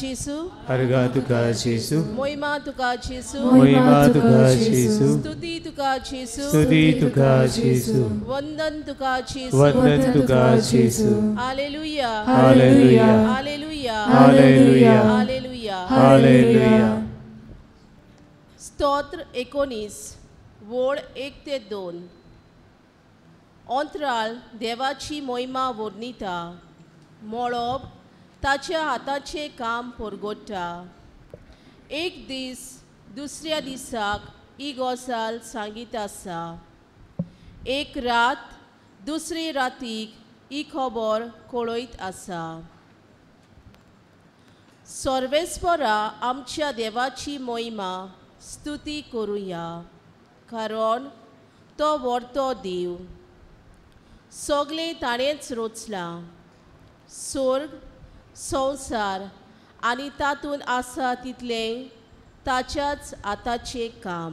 Jesu, Harga tuka Jesu, Moima tuka Jesu, Moima tuka Jesu, Stuti tuka Jesu, Stuti tuka Jesu, Vandan tuka Jesu, Vandan tuka Jesu. Hallelujah, Hallelujah, Hallelujah, Hallelujah, Hallelujah. Hallelujah. स्तोत्र 19 वोड 1 ते 2 अंतराळ देवाची मोहिमा वर्णिता मळब ताच्या हाताचे काम परगोडटा एक दीस दुसऱ्या दिसाक ही गजाल सांगीत आसा एक रात दुसरी रातीक ही खबर कळयत आसा सर्वेस्परा आमच्या देवाची मोहिमा स्तुती करूया कारण तो व्हरतो देव सगळे ताणेंच रचलां स्वर्ग संवसार आनी तातूंत आसा तितलें ताच्याच हाताचें काम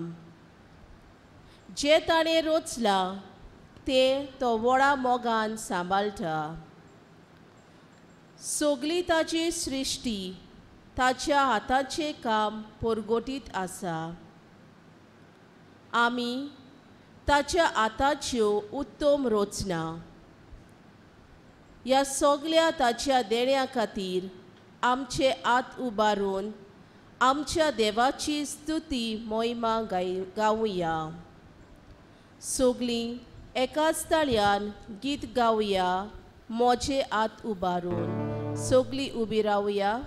जें ताणें रचलां तें तो व्हडा मोगान सांबाळटा सगळी ताची सृश्टी ताच्या हाताचें काम परगोटीत आसा आमी ताच्या हाताच्यो उत्तम रचना ह्या सगळ्या ताच्या देण्या खातीर आमचे हात उबारून आमच्या देवाची स्तुती मोहिमा गावुया सगळीं एकाच ताळ्यान गीत गावुया मोजे हात उबारून सगळीं उबी रावुया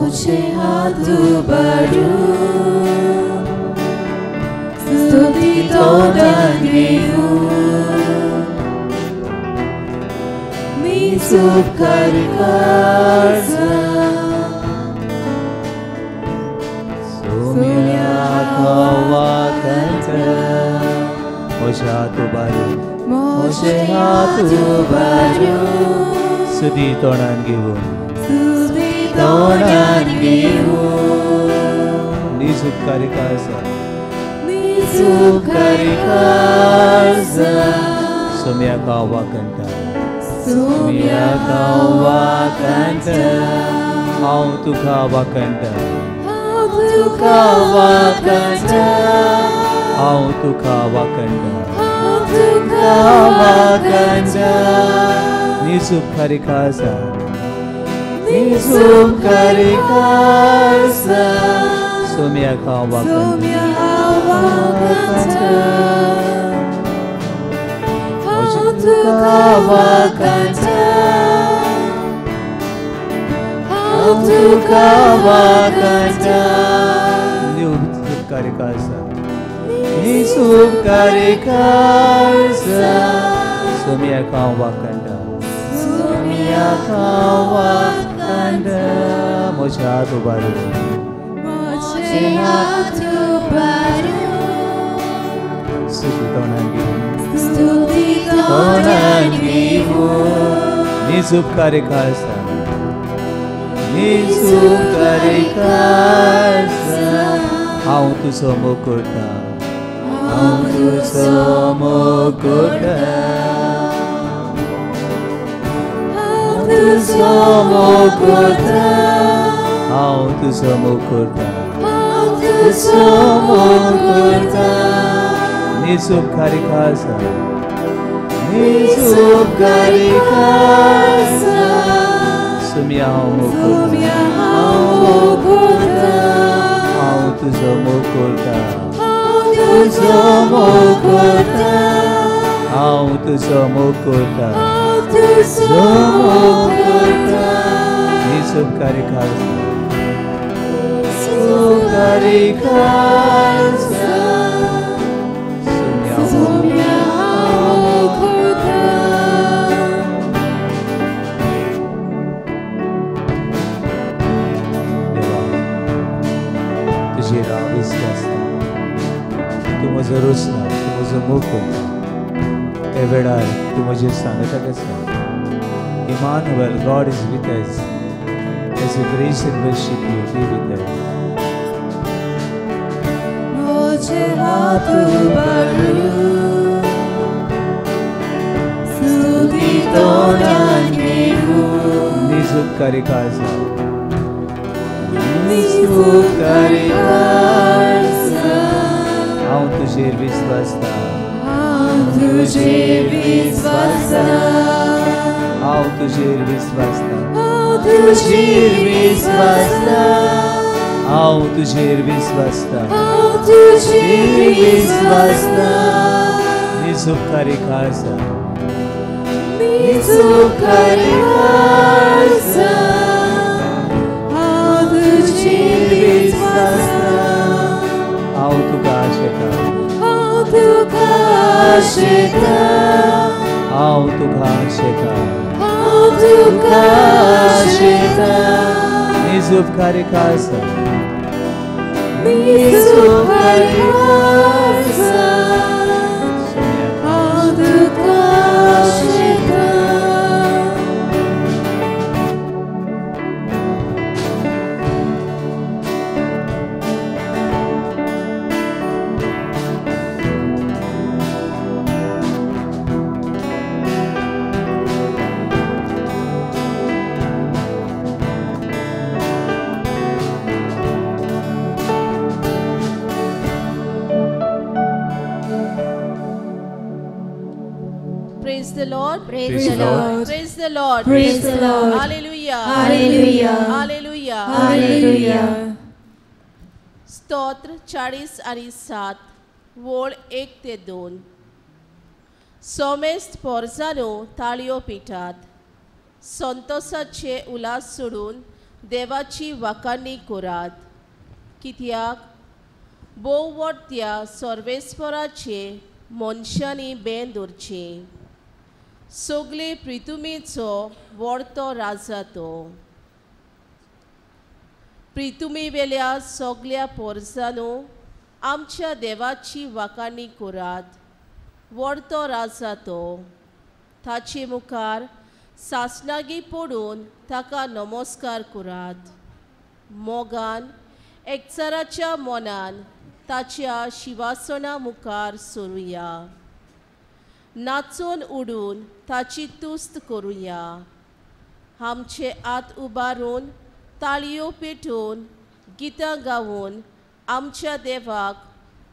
Moje hath ubarum, stuti todan gihun, misup karikaza, Sumya kawa kanta, Moje hath ubarum, Moje hath ubarum, Stuti todan gihun, stuti todan gihun, Nisup karikaza, misup karikaza, Sumya kawa kanta, sumya kawa kanta, Au tu kawa kanta, tu kawa kanta, Au tu kawa kanta, tu kawa kanta, Nisup karikaza, misup karikaza, Sumya kawa kanta, sumya kawa kanta, tu kawa kanta, tu kawa kanta, Nisup karikaza, Nisup karikaza, Sumya kawa kanta, sumya kawa kanta, Moje hath ubarum, moje hath ubarum, Stuti todan gihun, stuti todan gihun, Nisup karikaza, misup karikaza, Au tu somukurta, tu somukurta, tu somukurta, Au tu somukurta, tu somukurta, Nisup karikaza, misup karikaza, Sumya sumya mukurta, mukurta, Au tu somukurta, tu somukurta, Au tu somukurta, tu somukurta, Nisup karikaza, misup karikaza, Sumya sumya mukurta. Deva, तुझे राह विस्वासता तूं म्हजो रोसना तूं म्हजो मोग करता हे वेळार तूं म्हजेर सांगता आसा Emmanuel, God is with us. As we praise and worship you, be with us. मुझे हाथ उबारू स्तुति तो जाने हूँ निजुपकारी काळजा निजुपकारी काळजा हांव तुजेर विस्वासता हांव तुजेर विस्वासता हांव तुजेर विस्वासता हांव तुजेर विस्वासता हांव तुजेर विस्वासता हांव तुजेर विस्वासता निजुपकारी काळजा निजुपकारी काळजा हांव तुजेर विस्वासता हांव तुका आशेता हांव तुका आशेता हांव तुका आशेता हांव तुका आशेता निजुपकारी काळजा निजुपकारी काळजा हांव तुका आशेता Praise the Lord. Praise the Lord. Praise the Lord. Praise the Lord. Hallelujah. Hallelujah. Hallelujah. Hallelujah. स्तोत्र 40 आणि 7 वोळ 1 ते 2 सोमेस्त पोरजानो ताळयो पिठात संतोषाचे उलास सोडून देवाची वाखाणणी करात कित्याक बोवोट्या सर्वेस्पराचे मनशांनी बेन दवरचें सगळे प्रितुमेचो व्हडतो राजा तो प्रितुमे वेल्या सगळ्या पोरजांनो आमच्या देवाची वाखाणणी करात व्हडतो राजा तो ताचे मुखार सासणागी पडून ताका नमस्कार करात मोगान एकचाराच्या मनान ताच्या शिवासना मुखार सरुया नाचून उडून ताची तुस्त करुया आमचे आत उबारून ताळयो पेटून गितां गावून आमच्या देवाक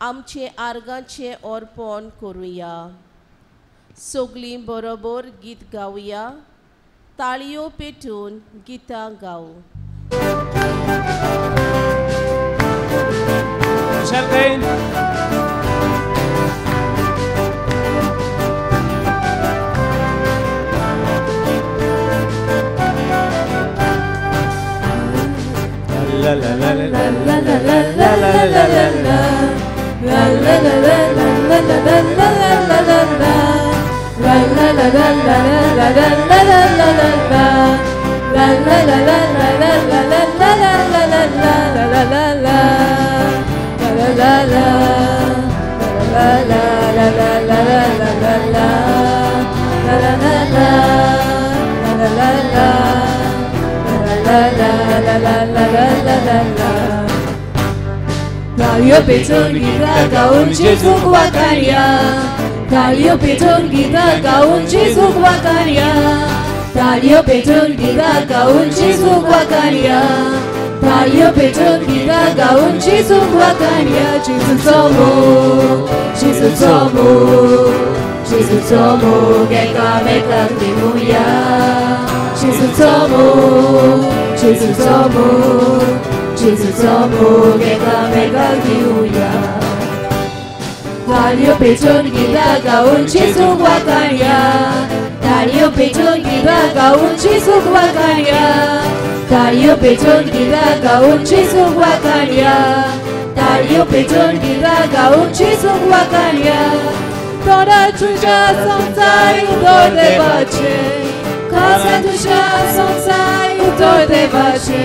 आमचे आर्गांचे अर्पण करुया सगळीं बरोबर गीत गावया ताळयो पेटून गितां गावू la la la la la la la la la la la la Taglio petón gita gaun Gesù wakaria Taglio petón gita gaun Gesù wakaria Taglio petón gita gaun Gesù wakaria Taglio petón gita gaun Gesù wakaria Gesù tomo Gesù tomo Gesù tomo Geka meka temuya Gesù tomo Gesù tomo Gesù tomo Geka meka temuya Taglio petón gita gaun Gesù wakaria Taglio petón gita gaun Gesù wakaria Taglio petón gita gaun Gesù wakaria Taglio petón gita gaun Gesù wakaria Toda tuja samsai udor devace Casa tuja samsai udor devace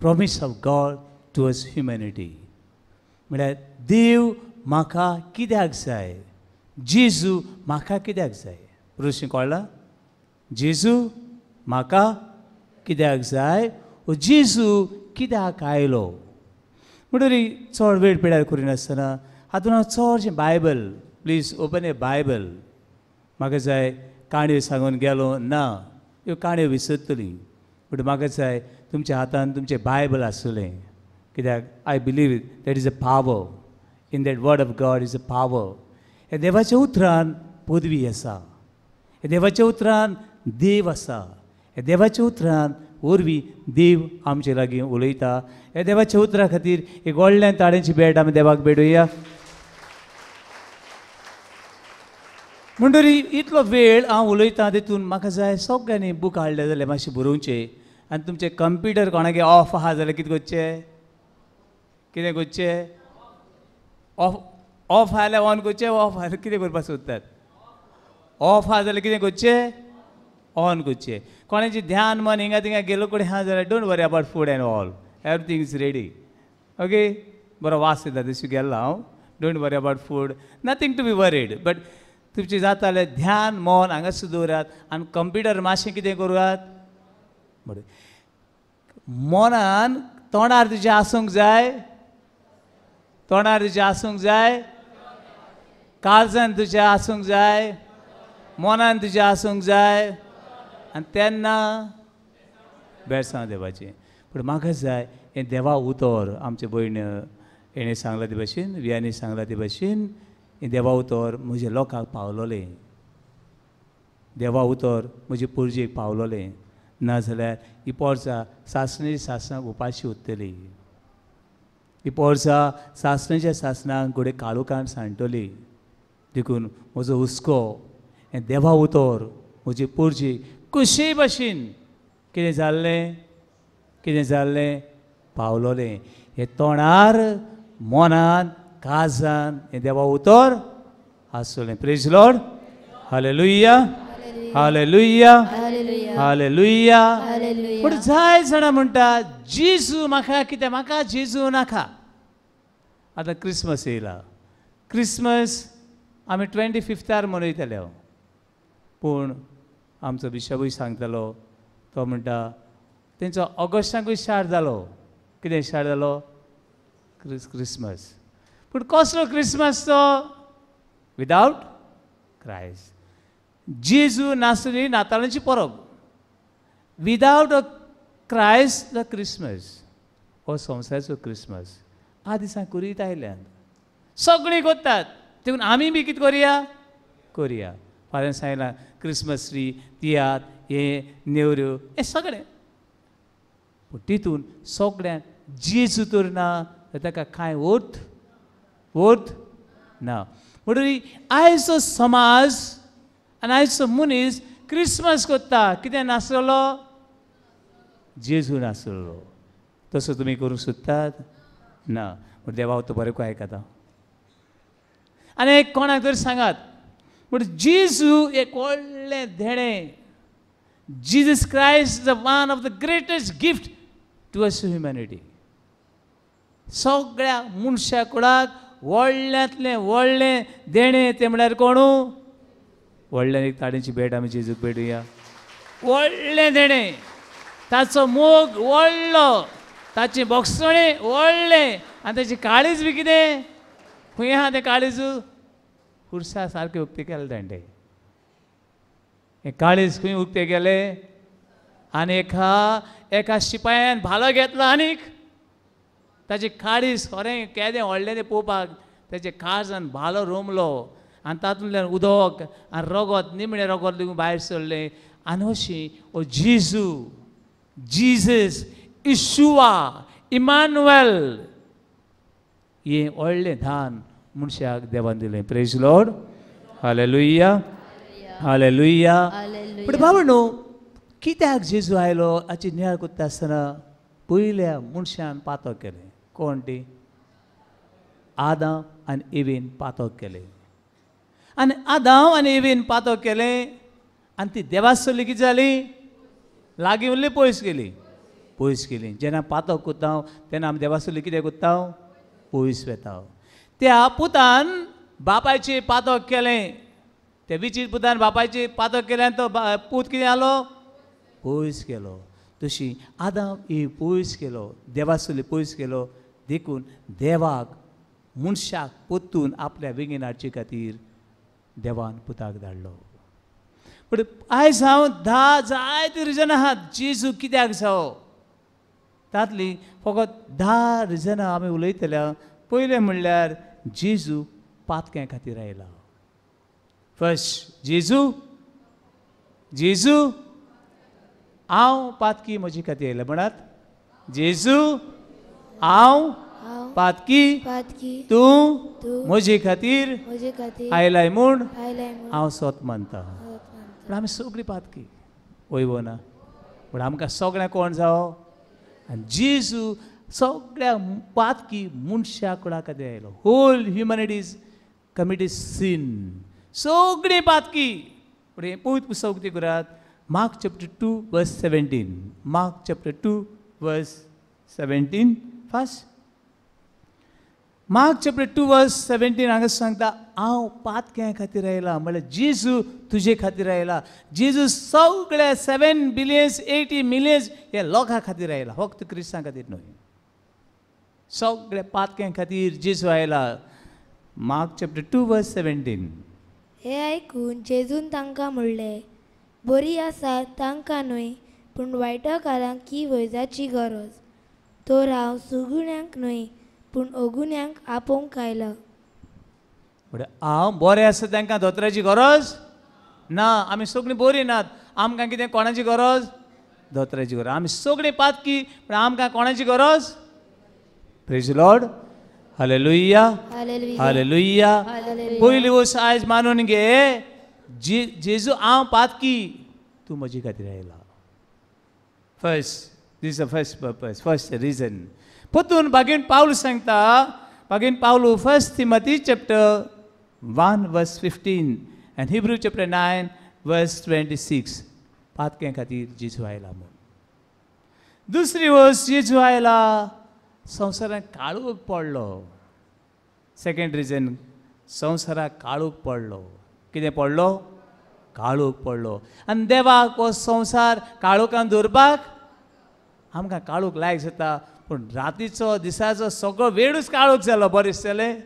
promise of God towards humanity. म्हळ्यार देव म्हाका कित्याक जाय, जेजू म्हाका कित्याक जाय. प्रश्न कळ्ळा? जेजू म्हाका कित्याक जाय, वो जेजू कित्याक आयलो. म्हणटरी चड वेळ पिड्यार करिनासतना हातूंत हांव चडशें Bible, please open A Bible. म्हाका जाय काणयो सांगून गेलो ना, ह्यो काणयो विसरतली. बट म्हाका जाय तुमच्या हातांत तुमचें बायबल आसुलें. कित्याक I believe that is a power. In that word of God is a power. ह्या देवाच्या उतरान पदवी आसा, ह्या देवाच्या उतरान देव आसा, ह्या देवाच्या उतरान वरवीं देव आमचे लागीं उलयता. ह्या देवाच्या उतरा खातीर एक व्हडल्या ताळ्यांची भेट आमी देवाक भेटुया. म्हणटरी इतलो वेळ हांव उलयतां तितून म्हाका जाय सगळ्यांनी बूक हाडले जाल्यार मातशें बरोवचें. आनी तुमचें कंप्युटर कोणागे ऑफ आहा जाल्यार कितें करचें, कितें करचें? ऑफ आहा जाल्यार ऑन करचें, ऑफ आहा जाल्यार कितें करपाक सोदतात? ऑफ आहा जाल्यार कितें करचें? ऑन करचें. कोणाचें ध्यान मन हिंगा थिंगा गेलो कडेन आहा जाल्यार don't worry about food and all, everything is ready. Okay, बरो वास येता तशी गेलो हांव. Don't worry about food, nothing to be worried. But तुमचें जाता जाल्यार ध्यान मन हांगासर दवरात आनी कंप्युटर मातशें कितें करात. मनान तोंडार तुज्या आसूंक जाय, तोंडार तुज्या आसूंक जाय, काळजान तुज्या आसूंक जाय, मनान तुज्या आसूंक जाय, आनी तेन्ना बेळसांव देवाचें. पूण म्हाका जाय हें देवा उतर. आमचे भयण हेणें सांगला ते भाशेन, वियानी सांगला ते भाशेन हें देवा उतर म्हज्या लोकांक पावलोलें. देवा उतर म्हजे पुर्जेक पावलोलें. नाजाल्यार ही पोरसां सासणाची सासणाक उपाशी उरतली. ही पोरसां सासणाच्या सासणाक घोडे काळोखान सांडटली. देखून म्हजो हुस्को हें देवा उतर म्हजे पुर्जे कशे भाशेन कितें जाल्लें, कितें जाल्लें पावलोलें. हें तोंडार मनान काळजान हें देवा उतर आसतलें. Praise lord. Hallelujah, hallelujah, hallelujah. पूण जाय जाणां म्हणटा जेजू म्हाका कित्याक, म्हाका जेजू नाका. आतां क्रिसमस येयला. क्रिसमस आमी 25 मनयतले. पूण आमचो बिशपूय सांगतालो, तो म्हणटा तेंचो ऑगस्टाकूय स्टार्ट जालो. कितें स्टार्ट जालो? क्रिसमस. पूण कसलो क्रिसमस तो? Without Christ. जेजू नासली नाताळाची परब. Without a Christ the Christmas हो संवसाराचो क्रिसमस. ह्या दिसां करीत आयल्यात, सगळीं करतात. देखून आमी बी कितें करया, करया. फाल्यां सांगलां क्रिसमस ट्री, तियात्र, हे नेवऱ्यो, हें सगळें. पूण तितून सगळ्यांक जेजू तर ना, ताका कांय अर्थ ना. म्हणटरी आयचो समाज आनी आयचो मनीस क्रिसमस करता. कितें नासलो? जेजू नासलो. तसो तुमी करूंक सोदतात? ना. पूण देवा तो बरें आयकता. आनी एक कोणाक तरी सांगात, पूण जेजू एक व्हडलें देणें. Jesus Christ is one of the greatest gift towards humanity. सगळ्या मनशा कुळाक व्हडल्यांतलें व्हडलें देणें तें म्हळ्यार कोणू? व्हडल्यान एक ताळेची भेट आमी जेजूक भेटुया. व्हडलें देणें, ताचो मोग व्हडलो, ताची बोगसणें व्हडलें, आनी ताची काळीज बी कितें? खंय आहा तें काळीज? खुर्सा सारकें उक्तें केलें ताणें. हें काळीज खंय उक्तें गेलें? आनी एका शिपायान भालो घेतलो आनीक ताची काळीज खरें केदें व्हडलें तें पळोवपाक. ताचे काळजान भालो रोमलो आनी तातूंतल्यान उदक आनी रगत, निमणें रगत लेगून भायर सरलें. आनी अशीं ओ जेजू, जीजस, इशुआ, इमानुएल हें व्हडलें दान मनशाक देवान दिलें. Praise lord. Hallelujah, hallelujah. पूण बाबा न्हू, कित्याक जेजू आयलो हाची नियाळ करता आसतना पयल्या मनशान पातक केलें. कोण ती? आदाम आनी एवेन पातक केलें. आनी आदाम आनी एवेन पातक केलें आनी ती देवाक सोडली कितें जाली? लागीं उरली पयस गेली. पयस केली. जेन्ना पातक कोत्ता तेन्ना आमी देवासुली कितें कोत्ता? पयस वेता. त्या पुतान बापायचे पातक केलें. त्या विचीत पुतान बापायचे पातक केलें आनी तो पूत कितें जालो? पयस केलो. तशी आदाम ही पयस केलो, देवासुली पयस केलो. देखून देवाक मनशाक पोत्तून आपल्या बेगीन हाडचे खातीर देवान पुताक धाडलो. पण आयज हांव जायते रिजन आहात जेजू कित्याक जावो. तातली फकत 10 रिजनां आमी उलयतल्या. पयलें म्हणल्यार जेजू पातक्यां खातीर आयला. फर्स्ट जेजू हांव पातकी म्हजे खातीर आयला. म्हणत जेजू हांव पातकी तूं म्हजे खातीर आयलाय म्हूण हांव स्वत मानता. पण आमी सगळीं पातकी वयव ना. पण आमकां सगळ्यां कोण जावो? आनी जेजू सगळ्या पातकी मनशा कोणा खातीर आयलो. Whole humanity is committed sin. सगळीं पातकी. पूण हें पवित्र पुस्तक कितें करात? मार्क चॅप्टर 2 वर्स 17. मार्क चॅप्टर 2 वर्स 17 फर्स्ट. मार्क चॅप्टर 2 वर्स 17 हांगा सांगता हांव पातक्यां खातीर आयला. म्हळ्यार जेजू तुजे खातीर आयला. जेजू सगळ्या 7 बिलियन्स 80 मिलियन्स ह्या लोकां खातीर आयला. फक्त क्रिस्तांव खातीर न्हय. सगळ्या पातक्यां खातीर जेजू आयला. मार्क चॅप्टर 2 वर्स 17. हे आयकून जेजून तांकां म्हणलें, बरी आसा तांकां न्हय पूण वायटकारांक की वैजाची गरज. तर हांव सुगुण्यांक न्हय पूण अगुण्यांक आपोवंक आयला. हांव बरें आसा तांकां दोतोराची गरज ना. आमी सगळीं बरीं नात. आमकां कितें कोणाची गरज? दोतोराची गरज. आमी सगळीं पातकी पूण आमकां कोणाची गरज? Praise lord. Hallelujah hallelujah. पयली वस्त आयज मानून घे जेजू हांव पातकी तूं म्हजे खातीर आयला. First this is the first purpose, first reason. पोतून बागेन पावल सांगता. बागेन पावल फर्स्ट तिमोथी चॅप्टर 1 वर्स 15 एंड हिब्रू चॅप्टर 9 वर्स 26. पातक्यां खातीर जेजू आयला म्हूण. दुसरी वस्त जेजू आयला संवसारांत काळोख पडलो. सेकंड रिजन संवसाराक काळोख पडलो. कितें पडलो? काळोख पडलो. आनी देवाक हो संवसार काळोखान दवरपाक आमकां काळोख लायक जाता. पूण रातीचो दिसाचो सगळो वेळूच काळोख जालो बरें दिसतलें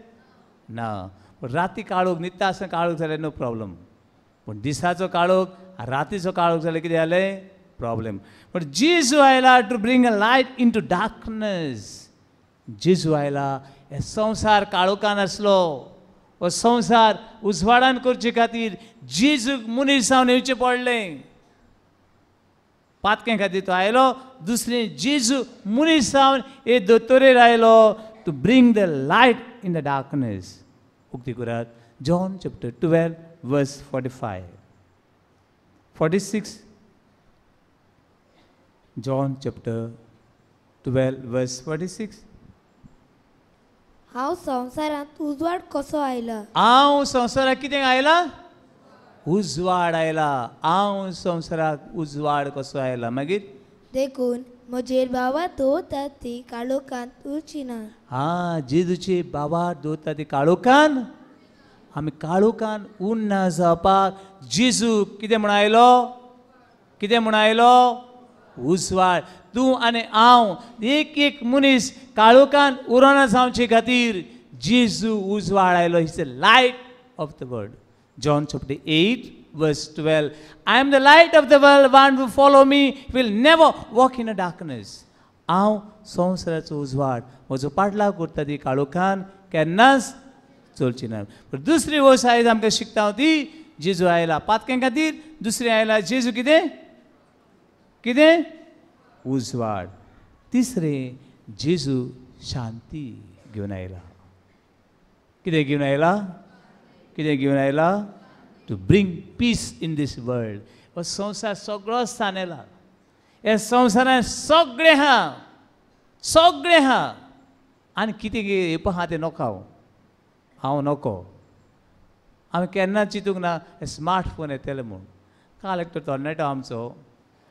ना. पूण राती काळोख न्हिदता आसतना काळोख जाल्यार नो प्रॉब्लम. पूण दिसाचो काळोख रातीचो काळोख जाल्यार कितें जालें? प्रॉब्लेम. पूण जेजू आयला to bring a light into darkness. जेजू आयला. हे संवसार काळोखान आसलो. हो संवसार उजवाडान करचे खातीर जेजूक मनीस जावन येवचें पडलें. पातक्यां खातीर तो आयलो. दुसरें जेजू मनीस जावन हे दोतोरेर आयलो to bring the light in the darkness. उक्ती करात जॉन चॅप्टर 12 वर्स 45 46. जॉन चॅप्टर 12 वर्स 46. हांव संवसारांत उजवाड कसो आयला. हांव संवसाराक कितें आयला? उजवाड आयला. हांव संवसाराक उजवाड कसो आयला. मागीर देखून म्हजेर बाबा दवरतात ती काळोखांत उरची ना. जेजूचे बाबा दवरता ती काळोखान. आमी काळोखान उरना जावपाक जेजू कितें म्हूण आयलो? कितें म्हूण आयलो? उजवाड. तूं आनी हांव एक एक मनीस काळोखान उरोना जावचे खातीर जेजू उजवाड आयलो. Is the light of the world. John chapter 8 verse 12. I am the light of the world. One who follow me will never walk in a darkness. हांव संवसाराचो उजवाड. म्हजो पाटलाव करता ती काळोखान केन्नाच चलची ना. पूण दुसरी वस्त आयज आमकां शिकता ती जेजू आयला पातक्यां खातीर. दुसरी आयला जेजू कितें? कितें? उजवाड. तिसरें जेजू शांती घेवन आयला. कितें घेवन आयला? कितें घेवन आयला? To bring peace in this world. हो संवसार सगळो स्थानेला. ह्या संवसारांत सगळें आहा. सगळें आहा. आनी कितें येवपा आहा तें नोको हांव नोको. हांवें केन्ना चिंतूंक ना स्मार्ट फोन येतले म्हूण. काल एकटो तरणाटो आमचो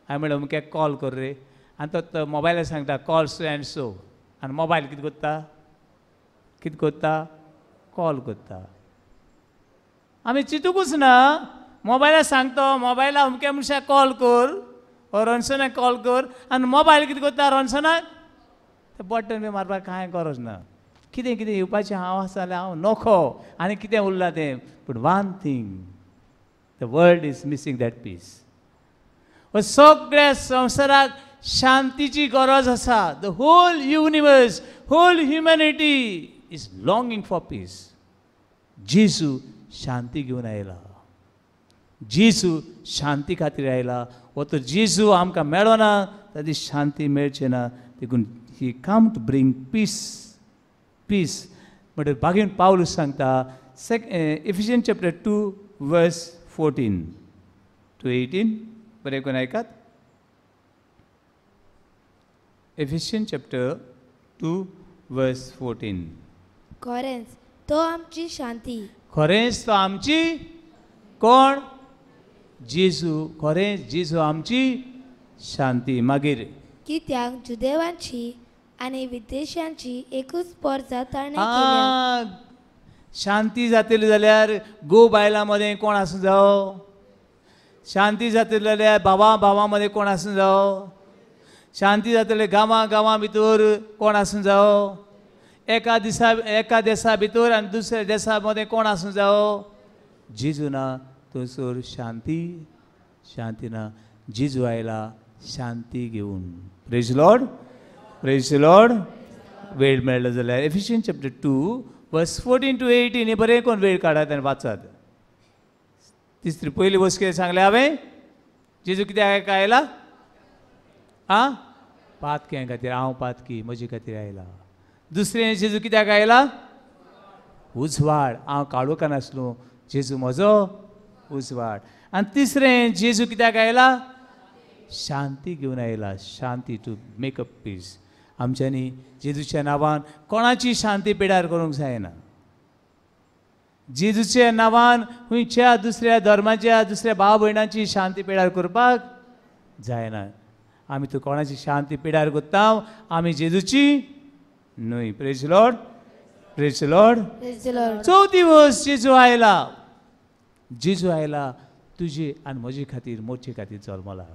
हांवें म्हणलें अमक्याक कॉल कर रे. आनी तो मोबायलार सांगता कॉल सो एंड सो आनी मोबायल कितें करता कॉल करता. आमी चिंतूकूच ना मोबायलार सांगता मोबायला अमक्या मनशाक कॉल कर ओ रणसनाक कॉल कर आनी मोबायल कितें करता रणसनाक तें बटन बी मारपाक कांय गरज ना. कितें कितें येवपाचें हांव आसा जाल्यार हांव नोखो आनी कितें उरलां तें पूण one thing the world is missing that peace. सगळ्या संवसाराक शांतीची गरज आसा. The whole universe whole humanity is longing for peace. Jezu शांती घेवन आयला. जेजू शांती खातीर आयला. वो तर जेजू आमकां मेळो ना ताची शांती मेळची ना. देखून ही come to bring peace. Peace म्हणटकीर बागेन पावलूस सांगता इफिशियन्स चॅप्टर 2 वर्स 14 to 18 बरें करून आयकात. इफिशियन्स चॅप्टर 2 वर्स 14. खरेंच तो आमची शांती. खरेंच तो आमची कोण जेजू. खरेंच जेजू आमची शांती. मागीर कित्याक जुदेवांची आनी विदेशांची एकूच पर जाताळणी केल्या. शांती जातली जाल्यार गो बायलां मदें कोण आसूं जावो. शांती जातली जाल्यार भावां मदें कोण आसूं जावो. शांती जातली गांवां भितर कोण आसूं जावो. एका देशा भितर आनी दुसऱ्या देशा मदें कोण आसूं जावो. जेजू ना थंयसर शांती ना. जेजू आयला शांती घेवन. Praise Lord praise Lord. वेळ मेळ्ळो जाल्यार इफिशियन्स चॅप्टर 2 वर्स 14 to 18 हे बरें कोण वेळ काडात आनी वाचात. तिसरी पयली वस्त कितें सांगलें हांवें. जेजू कित्याक आयला पातक्यां खातीर. हांव पातकी म्हजे खातीर आयला. दुसरें जेजू कित्याक आयला उजवाड. हांव काळोखान आसलो जेजू म्हजो उजवाड. आनी तिसरें जेजू कित्याक आयला शांती घेवन आयला. शांती टू मेक अ पीस. आमच्यांनी जेजूच्या नांवान कोणाची शांती पिड्यार करूंक जायना. जेजूच्या नांवान खंयच्या दुसऱ्या धर्माच्या दुसऱ्या भाव भयणांची शांती पिड्यार करपाक जायना. आमी तू कोणाची शांती पिड्यार करता आमी जेजूची न्हय. Praise Lord praise Lord. चवथी वस्त जेजू आयला. जेजू आयला तुजे आनी म्हजे खातीर मोचे खातीर जल्मला.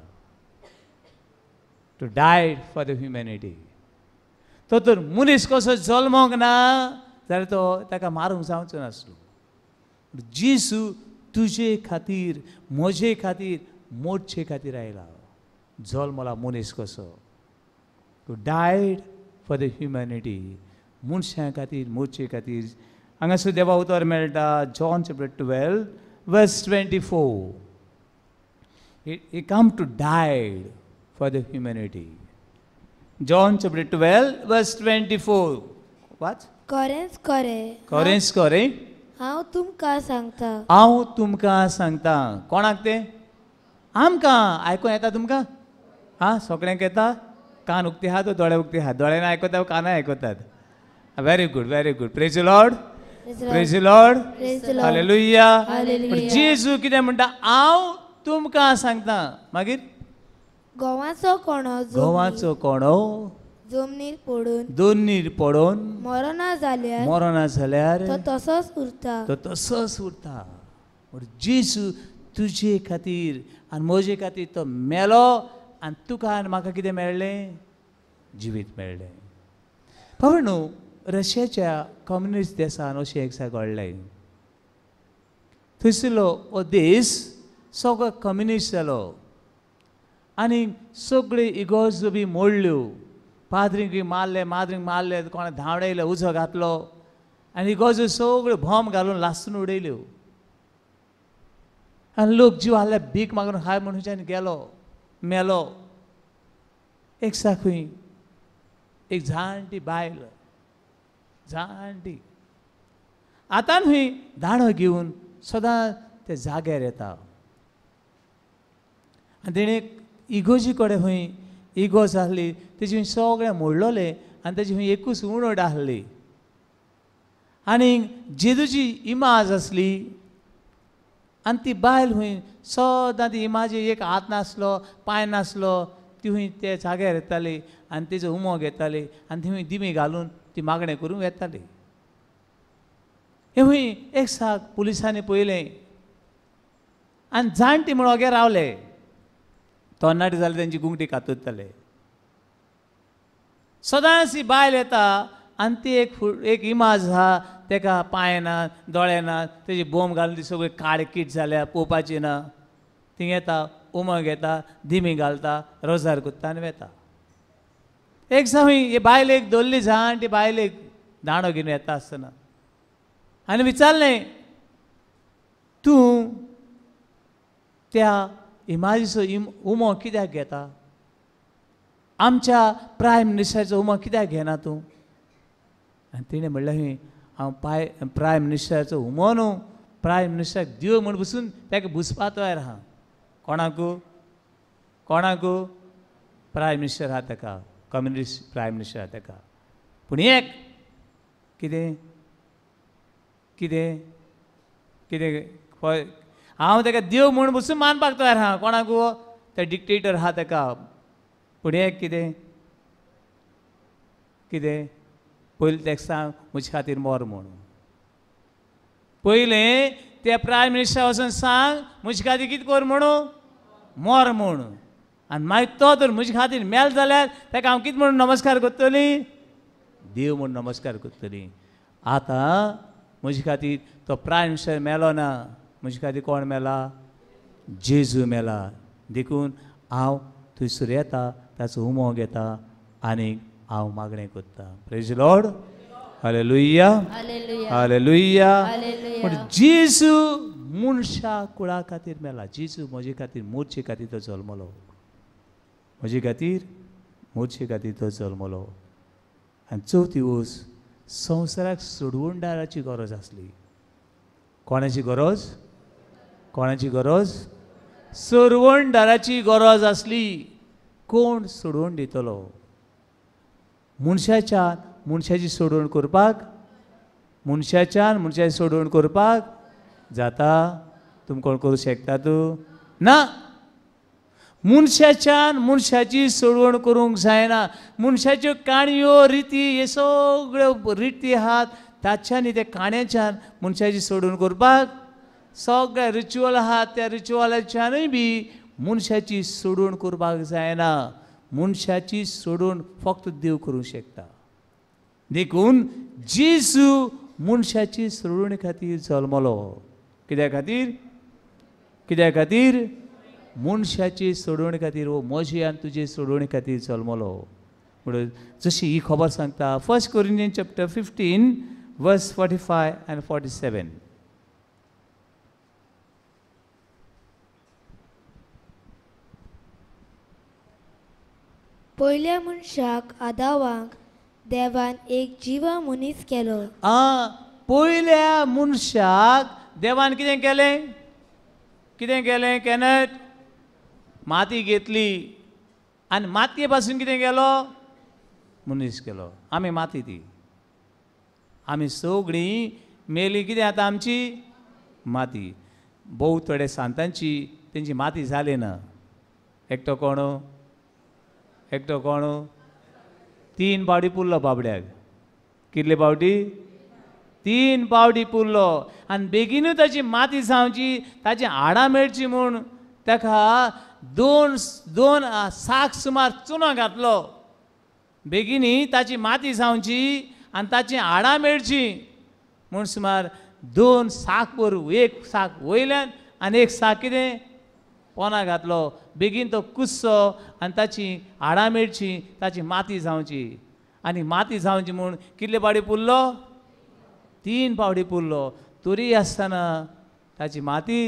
To died for the humanity. तो तर मनीस कसो जल्मोंक ना जाल्यार तो ताका मारूंक जावचो नासलो. जेजू तुजे खातीर म्हजे खातीर मोडचे खातीर आयला. जल्मला मनीस कसो. To died for the humanity. मनशां खातीर मोडचे खातीर. हांगासर देवा उतर मेळटा जॉन चॅप्टर 12 वर्स 24. He come to die for the humanity. John chapter 12 verse 24. What? खरेंच खरें हांव तुमकां सांगता. हांव तुमकां सांगता. कोणाक ते आमकां आयकूं येता तुमकां. सगळ्यांक येता. कान उक्ते आहात दोळे उक्ते आहात. दोळ्यान आयकतात कानाय आयकतात. Very good very good. Praise Lord praise lord. Hallelujah. जेजू कितें म्हणटा हांव तुमकां सांगता. मागीर गोवाचो कोणो दोनीर पडून मरना जाल्यार तो तसोच उरता. जेजू तुजे खातीर आनी म्हजे खातीर तो मेलो आनी तुका आनी म्हाका कितें मेळ्ळें जिवीत मेळ्ळें. खबर न्हू रशियाच्या कम्युनिस्ट देशान अशें एक घडलें. थंयसरलो हो देश सगळो कम्युनिस्ट जालो आनी सगळ्यो इगोर्जो बी मोडल्यो. पाद्रींक मारले कोणा धांवडयले उजो घातलो आनी इगोर्जो सगळ्यो बॉम्ब घालून लासून उडयल्यो. आनी लोक जीव आहले भीक मागून हाय म्हणून गेलो मेलो. एक साखूय एक जाणटी बायल आतां खंय दाणो घेवन सदां त्या जाग्यार येता. आनी तेणें इगोजी कडेन खंय इगोज आसली तेजी सगळें मोडलोलें आनी तेजी खंय एकूच उणोड आसली. आनी जेजूची इमाज आसली आनी ती बायल खंय सदां ती इमाजी एक हात नासलो पांय नासलो ती ती हूंय ते जाग्यार येताली आनी तेजो उमो घेताली आनी ती हूंय दिमी घालून ती मागणें करूंक येताली. हे हूंय एक साक पुलिसांनी पळयलें आनी जाणटी म्हूण ओगे रावले. तरणाटे जाले तेंची गुंगटी कातरताले. सदांच ही बायल येता आनी ती एक इमाज आहा तेका पांय ना दोळे ना तेजी बोंब घालून ती सगळी काळकीट जाल्या पळोवपाची ना. ती येता उमो घेता दिमी घालता रोजार कोत्ता आनी वेता. एक सावय हे बायलेक दोल्ली जाण ती बायलेक दांडो घेवन येता आसतना आनी विचारलें तूं त्या इमाजीचो उमो कित्याक घेता? आमच्या प्रायम मिनिस्टराचो उमो कित्याक घेना तूं? आनी तिणें म्हणलें हांव प्रायम मिनिस्टराचो उमो न्हू प्रायम मिनिस्टराक दिव म्हूण बसून ताका बुजपा तयार आहा. कोणाकू प्रायम मिनिस्टर आहा ताका कम्युनिस्ट प्रायम मिनिस्टर आहा ताका. पूण एक कितें कितें कितें हांव ताका देव म्हूण बसून मानपाक तयार आहा. कोणाकू ते डिक्टेटर आहा ताका. पूण एक कितें कितें पयलीं ताका सांग म्हजे खातीर मोर म्हणून. पयलें त्या प्रायम मिनिस्टर वचून सांग म्हजे खातीर कितें कर म्हणून मोर म्हूण. आनी मागीर तो तर म्हजे खातीर मेल जाल्यार ताका हांव कितें म्हणून नमस्कार करतली? देव म्हूण नमस्कार करतली. आतां म्हजे खातीर तो प्रायम मिनिस्टर मेलो ना. म्हजे खातीर कोण मेला? जेजू मेला. देखून हांव थंयसर येता ताचो उमो घेता आनी हांव मागणें करता. Praise the lord. Hallelujah hallelujah. पूण जेजू मनशा कुळा खातीर मेला. जेजू म्हजे खातीर मोर्चे खातीर तो जल्मलो. म्हजे खातीर मोर्चे खातीर तो जल्मलो. आनी चवथी वोस संवसाराक सोडवणदाराची गरज आसली. कोणाची गरज? कोणाची गरज? सोडवणदाराची गरज आसली. कोण सोडवण दितलो? मनशाच्यान मनशाची सोडवण करपाक मनशाच्यान मनशाची सोडवण करपाक जाता? तुमी कोण करूं शकता? तूं ना. मनशाच्यान मनशाची सोडवण करूंक जायना. मनशाच्यो काणयो रिती हे सगळ्यो रिती आहात ताच्यानी त्या काण्याच्यान मनशाची सोडवण करपाक सगळे रिच्युअल आहात त्या रिच्युअलाच्यानूय बी मनशाची सोडवण करपाक जायना. मनशाची सोडवण फक्त देव करूंक शकता. देखून जेजू मनशाची सोडवणे खातीर जल्मलो. कित्या खातीर? कित्या खातीर? मनशाची सोडवणे खातीर. वो म्हजे आनी तुजे सोडवणे खातीर जल्मलो. म्हणून जशी ही खबर सांगता 1 Corinthians chapter 15 verse 45 and 47. पयल्या मनशाक आदावाक देवान एक जिवा मनीस केलो. पयल्या मनशाक देवान कितें केलें? कितें केलें? केनट माती घेतली आनी मातये पासून कितें केलो? मनीस केलो. आमी माती ती. आमी सगळीं मेली कितें आतां आमची माती. भोव थोडे सांतांची तेंची माती जाली ना. एकटो कोण? एकटो कोण? 3 पावटी पुरलो बाबड्याक. कितले पावटी? 3 पावटी पुरलो. आनी बेगीनूच ताची माती जावची ताची हाडां मेळची म्हूण ताका 2 साक सुमार चुनो घातलो. बेगिनी ताची माती जावची आनी ताची हाडां मेळची म्हूण सुमार 2 साक भर एक साक वयल्यान आनी एक साक कितें पोना घातलो. बेगीन तो कुस्सो आनी ताची हाडां मेळची ताची माती जावची. आनी माती जावची म्हूण कितले पावटी पुरलो? 3 पावटी पुरलो. तरी आसतना ताची माती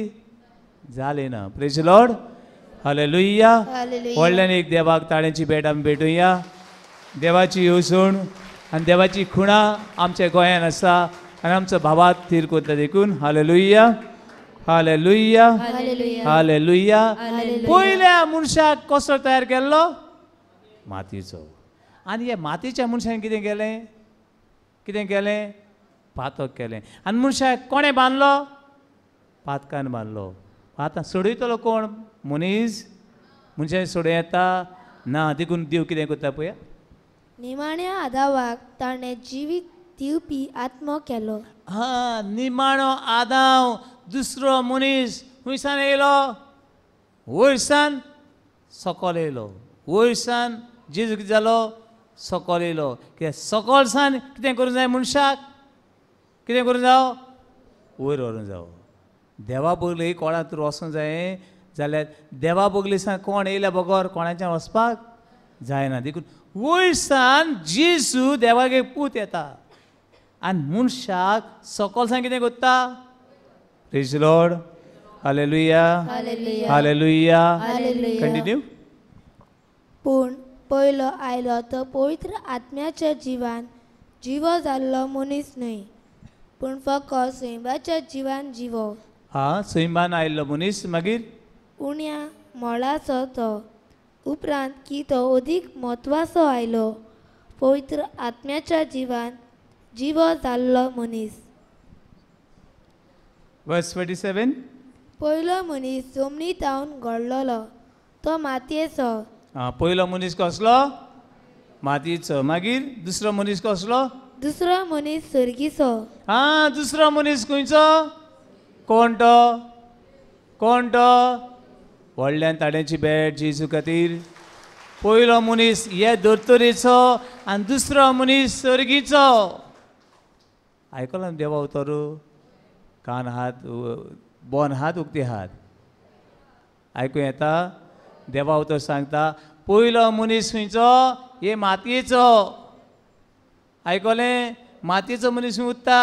जाली ना. Praise the lord. हालेलुया. व्हडल्यान एक देवाक ताळ्यांची भेट आमी भेटुया. देवाची येवजण आनी देवाची खुणा आमच्या गोंयांत आसा आनी आमचो भावाक थीर करता. देखून हालेलुया हालेलुया हालेलुया. पयल्या मनशाक कसो तयार केल्लो? मातयेचो. आनी ह्या मातयेच्या मनशान कितें केलें? कितें केलें? पातक केलें. आनी मनशाक कोणें बांदलो? पातकान बांदलो. आतां सोडयतलो कोण? मनीस. मनशान सोडूं येता? ना देखून देव कितें करता पळया निमाण्या आदावाक ताणें जिवीत दिवपी आत्मो केलो. हा निमाणो आदाव दुसरो मनीस खुंयसान येयलो वयरसान सकयल येयलो वयरसान जेजू कितें जालो सकयल येयलो कित्याक सकलसान कितें करूंक जाय मनशाक कितें करूंक जावो वयर व्हरूंक जावो देवा बगली कोणा तर वचूंक जाय जाल्यार देवा बगलीसान कोण येयल्या बगर कोणाच्यान वचपाक जायना देखून वयरसान जेजू देवागे पूत येता आनी मनशाक सकलसान कितें करता praise the lord hallelujah hallelujah continue. पूण पयलो आयलो तो पवित्र आत्म्याच्या जिवान जिवो जाल्लो मनीस न्हय पूण फकत सैमाच्या जिवान जिवो. हा सैमान आयिल्लो मनीस मागीर उण्या मोलाचो तो उपरांत की तो अदीक म्हत्वाचो आयलो पवित्र आत्म्याच्या जिवान जिवो जाल्लो मनीस. वर्स 47 पयलो मनीस जमनीतावन घडलोलो तो मातयेचो. पयलो मनीस कसलो मातयेचो मागीर दुसरो मनीस कसलो दुसरो मनीस सर्गीचो. हा दुसरो मनीस खंयचो कोण तो व्हडल्यान ताड्याची बॅट जेजू खातीर पयलो मनीस हे दोतोरेचो आनी दुसरो मनीस सर्गीचो. आयकलो देवा उतरू कान हात बोन हात उक्ते हात आयकूं येता देवा उतर सांगता पयलो मनीस खंयचो हे मातयेचो. आयकलें मातयेचो मनीस खंय उत्ता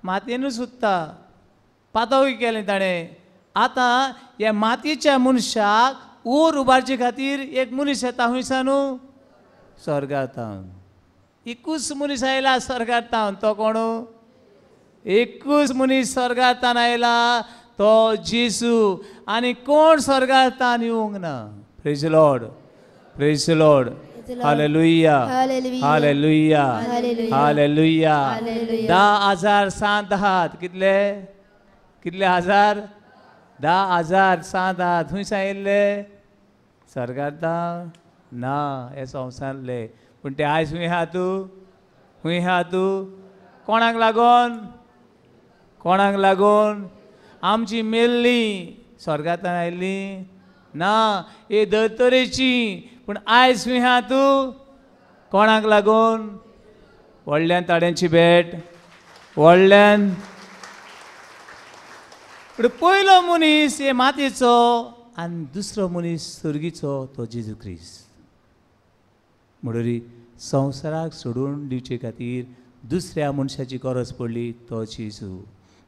मातयेनूच उत्ता पातळ केलें ताणें. आतां ह्या मातयेच्या मनशाक वयर उबारचे खातीर एक मनीस येता खंयसान स्वर्गांतावन. एकूच मनीस आयला स्वर्गांतावन तो कोण एकूच मनीस स्वर्गांतान आयला तो जेजू आनी कोण स्वर्गांतान येवंक ना. Praise the Lord praise the lord hallelujah hallelujah hallelujah. 10,000 सांत आहात कितले कितले हजार 10,000 सांत आहात खंयसान येयल्ले स्वर्गांतान ना हे संवसारले पूण ते आयज खंय आहा तूं कोणाक लागून आमची मेल्ली स्वर्गांतान आयिल्ली ना हे धर्तरेची पूण आयज खंय आहा तूं कोणाक लागून व्हडल्यान ताड्यांची बॅट व्हडल्यान. पूण पयलो मनीस हे मातयेचो आनी दुसरो मनीस सर्गीचो तो जेजू क्रिस्त. म्हणटरी संवसाराक सोडून दिवचे खातीर दुसऱ्या मनशाची गरज पडली तो जेजू.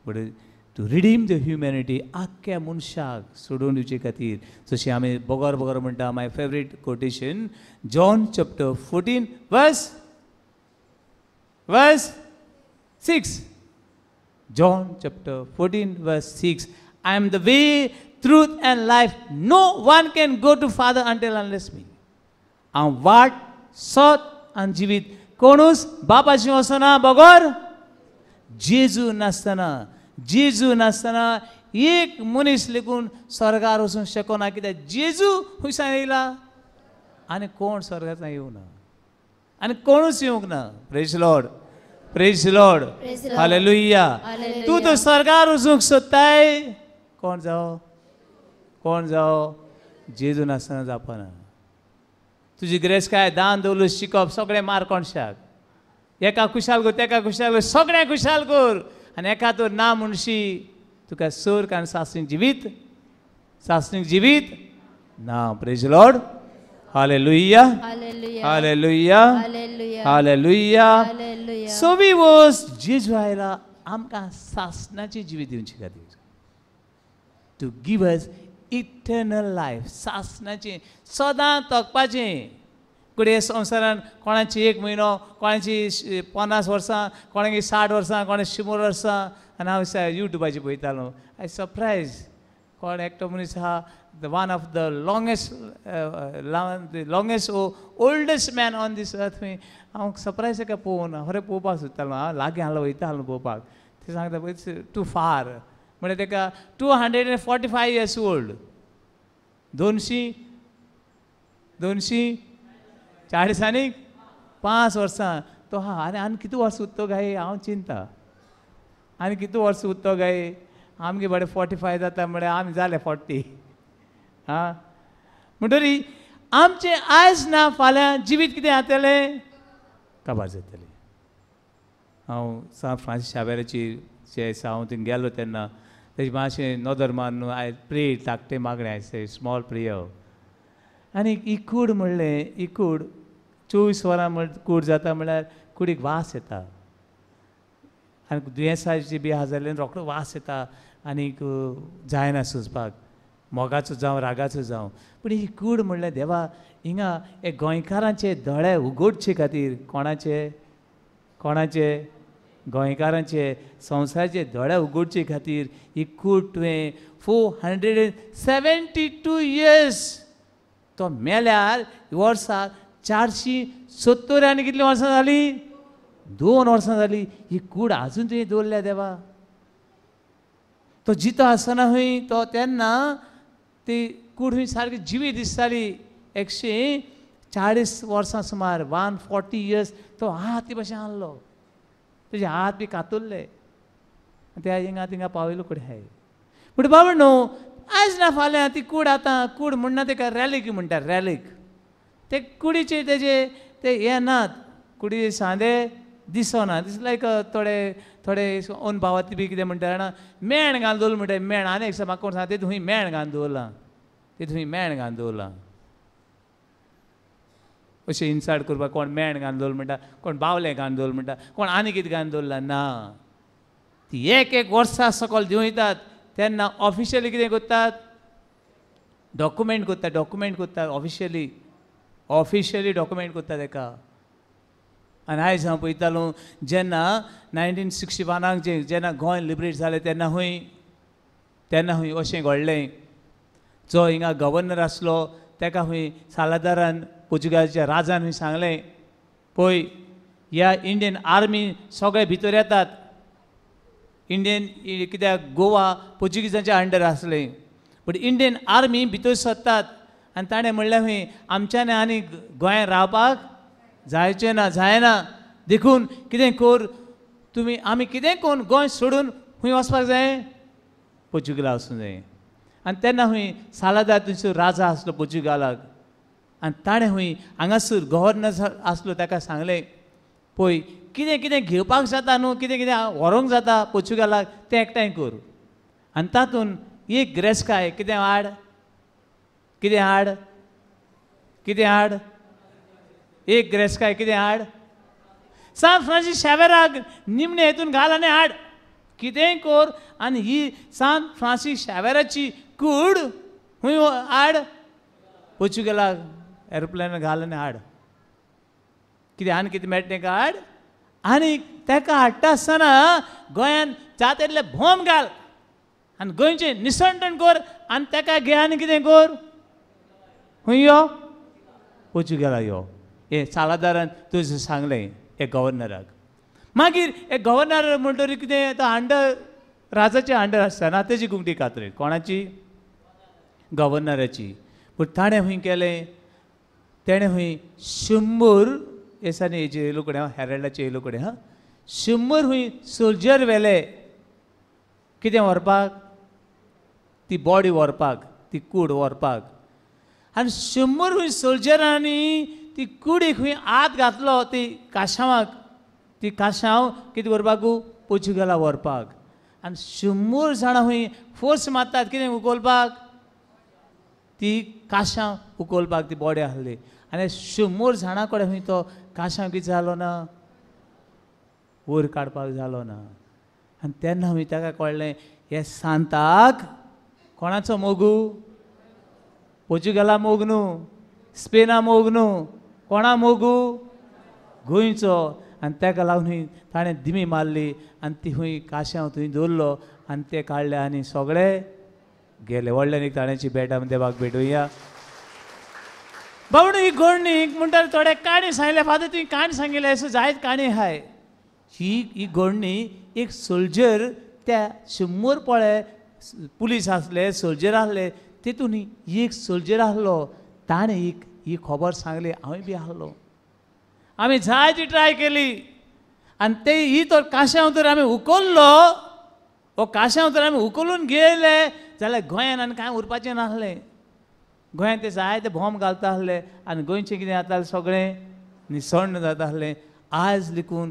म्हणटरी टू रिडीम द ह्युमॅनिटी आख्ख्या मनशाक सोडून दिवचे खातीर जशें आमी बोगोर म्हणटा my favourite quotation John chapter 14 verse 6. John chapter 14 verse 6. I am the way, truth and life. No one can go to Father unless me. And what sot and jivit कोणूच बापाची वचना बगोर जेजू नासतना एक मनीस लेकून स्वर्गार वचूंक शकना कित्याक जेजू खंयसान येयला आनी कोण स्वर्गांतल्यान येवंक ना आनी कोणूच येवंक ना. Praise the lord hallelujah. तूं तो स्वर्गार वचूंक सोदताय कोण जावो जेजू नासतना जावपाना. तुजी ग्रेस काय दान दौलत शिकप सगळें मार कोणशाक एका खुशाल कर तेका खुशाल कर सगळें खुशाल कर आनी एका तर ना म्हणशी तुका सर्क आनी सासणीक जिवीत ना. Praise the lord hallelujah hallelujah hallelujah. सोवी वस जेजू आयला आमकां सासणाची जिवीत दिवचे खातीर to give us eternal life. सासणाचें सदां तोकपाचें. फुडें संवसारान कोणाची 1 म्हयनो कोणाची 50 वर्सां कोणाची 60 वर्सां कोणाची 100 वर्सां आनी हांव युट्यूबाचेर पळयतालो आय सरप्रायज कोण एकटो मनीस आहा one of the longest oldest man on this earth. हांव सरप्रायज ताका पळोवन खरें पळोवपाक सोदतालो हांव लागीं हांव वयतालो पळोवपाक. ते सांगता इट्स टू फार म्हणजे ताका 245 years old 200 245 वर्सां तो हा आनी कितू वर्स उत्तो गाय हांव चिंता आनी कितू वर्स उत्तो गाय आमगे बडे 45 जाता म्हळ्यार आमी जाले 40 हां म्हणटरी आमचे आयज ना फाल्यां जिवीत कितें जातलें काबार जातलें हांव सान फ्रांसीस शावेराची हांव थंय गेलो तेन्ना तेजे मातशें नदर मारून आय प्रे धाकटें मागणें आय से स्मॉल प्रेयर आनी ही कूड म्हणलें ही कूड 24 वरां कूड जाता म्हळ्यार कुडीक वास येता आनी दुयेंसाची बी आहा जाल्यार रोखडो वास येता आनीक जायना सुजपाक मोगाचो जावं रागाचो जावं पूण ही कूड म्हणल्यार देवा हिंगा हे गोंयकारांचे दोळे उगडचे खातीर कोणाचे गोंयकारांचे संवसाराचे दोळे उगडचे खातीर ही कूड तुवें 472 years तो मेल्यार वर्सां 470 आनी कितलीं वर्सां जालीं 2 वर्सां जालीं ही कूड आजून तुवें दवरल्या देवा तो जितो आसतना हूंय तो तेन्ना ती कूड हूंय सारकी जिवी दिसताली 140 वर्सां सुमार 140 years तो हात ती भशेन आहलो तेजे हात बी कातुरले त्या हिंगा थिंगा पावयलो कडेन हाय पूण बाबा न्हू आयज ना फाल्यां ती कूड आतां कूड म्हणना तेका रॅलीक म्हणटा रॅलीक ते कुडीचे तेजे ते हे नात कुडी सांदे दिसना दिस लायक थोडे अनभावाती बी कितें म्हणटा जाणा मेण घालून दवरला म्हणटा मेण आनी एक म्हाका कोण सांग ते थंय मेण घालून दवरलां ते थंय मेण घालून दवरलां अशें इन्साल्ट करपाक कोण मेण घालून दवरला म्हणटा कोण बावलें घालून दवरला म्हणटा कोण आनी कितें घालून दवरलां ना ती एक वर्सां सकयल दिवं येतात तेन्ना ऑफिशियली कितें करतात डॉक्युमेंट करतात ऑफिशियली डॉक्युमेंट करतात एका आनी आयज हांव पळयतालो जेन्ना 1961 जेन्ना गोंय लिबरेट जालें तेन्ना हूंय अशें घडलें जो हिंगा गव्हर्नर आसलो तेका हूंय सालादारान पोर्चुगालच्या राजान हूंय सांगलें पळय ह्या इंडियन आर्मी सगळे भितर येतात इंडियन कित्याक गोवा पोर्चुगीजांच्या अंडर आसलें बट इंडियन आर्मी भितर सरतात आनी ताणें म्हणलें हूंय आमच्यान आनी गोंयांत रावपाक जायचें ना जायना देखून कितें कर तुमी आमी कितें कोन्न गोंय सोडून हूंय वचपाक जाय पोर्चुगला वचूंक जाय आनी तेन्ना हूंय सालादार थंयसर राजा आसलो पोर्चुगालाक आनी ताणें हूंय हांगासर गव्हर्नर आसलो ताका सांगलें पळय कितें कितें घेवपाक जाता न्हू कितें कितें व्हरोंक जाता पोर्चुगालाक तें एकठांय कर आनी तातूंत एक ग्रेस्काय कितें हाड एक ग्रेस्काय कितें हाड सान फ्रांसीस शावेराक निमणे हेतून घाल आनी हाड कितेंय कर आनी ही सान फ्रांसीस शावेराची कूड हूंय हाड पोर्चुगालाक एरोप्लेनान घाल आनी हाड कितें आनी कितें मेळटा तेका हाड आनी तेका हाडटा आसतना गोंयांत जाता तितले भोम घाल आनी गोंयचें निसंटण कर आनी तेका घे आनी कितें कर हूंय यो पोर्चुगाला यो हे सालादारान तुजें सांगलें हे गव्हर्नराक मागीर हे गव्हर्नर म्हणटरी कितें तो अंडर राजाचे अंडर आसतना तेजी गुंगटी कातरी कोणाची गव्हर्नराची पूण ताणें हूंय केलें तेणें हूंय 100 एसांनी हेजे येयलो कडेन हेरल्डाचे येयलो कडेन 100 हूंय सोल्जर व्हेले कितें व्हरपाक ती बॉडी व्हरपाक ती कूड व्हरपाक आनी 100 हूंय सोल्जरांनी ती कुडीक हूंय हात घातलो ती काशावाक ती काशाव कितें करपाक पोर्चुगाला व्हरपाक आनी 100 जाणां हूंय फोर्स मारतात कितें उखोवपाक ती काशाव उखोवपाक ती बॉडी आहली आनी 100 जाणां कडेन हूंय तो काशाव कितें जालो ना वयर काडपाक जालो ना आनी तेन्ना हूंय ताका कळ्ळें हे सांताक कोणाचो मोगू पोर्चुगाला मोग न्हू स्पेना मोग न्हू कोणा मोगू गोंयचो आनी ताका लागून हूंय ताणें दिमी मारली आनी ती हूंय काश्यां थंय दवरलो आनी ते काडले आनी सगळे गेले व्हडल्यान एक ताण्याची बेटां देवाक भेटुया बाबडू ही घोडणीक म्हणटा थोडे काणी सांगले फादर तुवें काणी सांगिल्ले असो जायत काणी आहाय ही घोडणी एक सोल्जर त्या 100 पळे पुलीस आसले सोल्जर आसले तेतून एक सोल्जर आसलो ताणें ही खबर सांगली हांवें बी आहलो आमी जायती ट्राय केली आनी ते ही तर काश्यां तर आमी उखल्लो हो काश्यां तर आमी उखलून गेले जाल्यार गोंयान आनी कांय उरपाचें नासलें गोंयांत ते जायते बॉम्ब घालता आसले आनी गोंयचें कितें जातालें सगळें निसर्ण जाता आसलें आज लेकून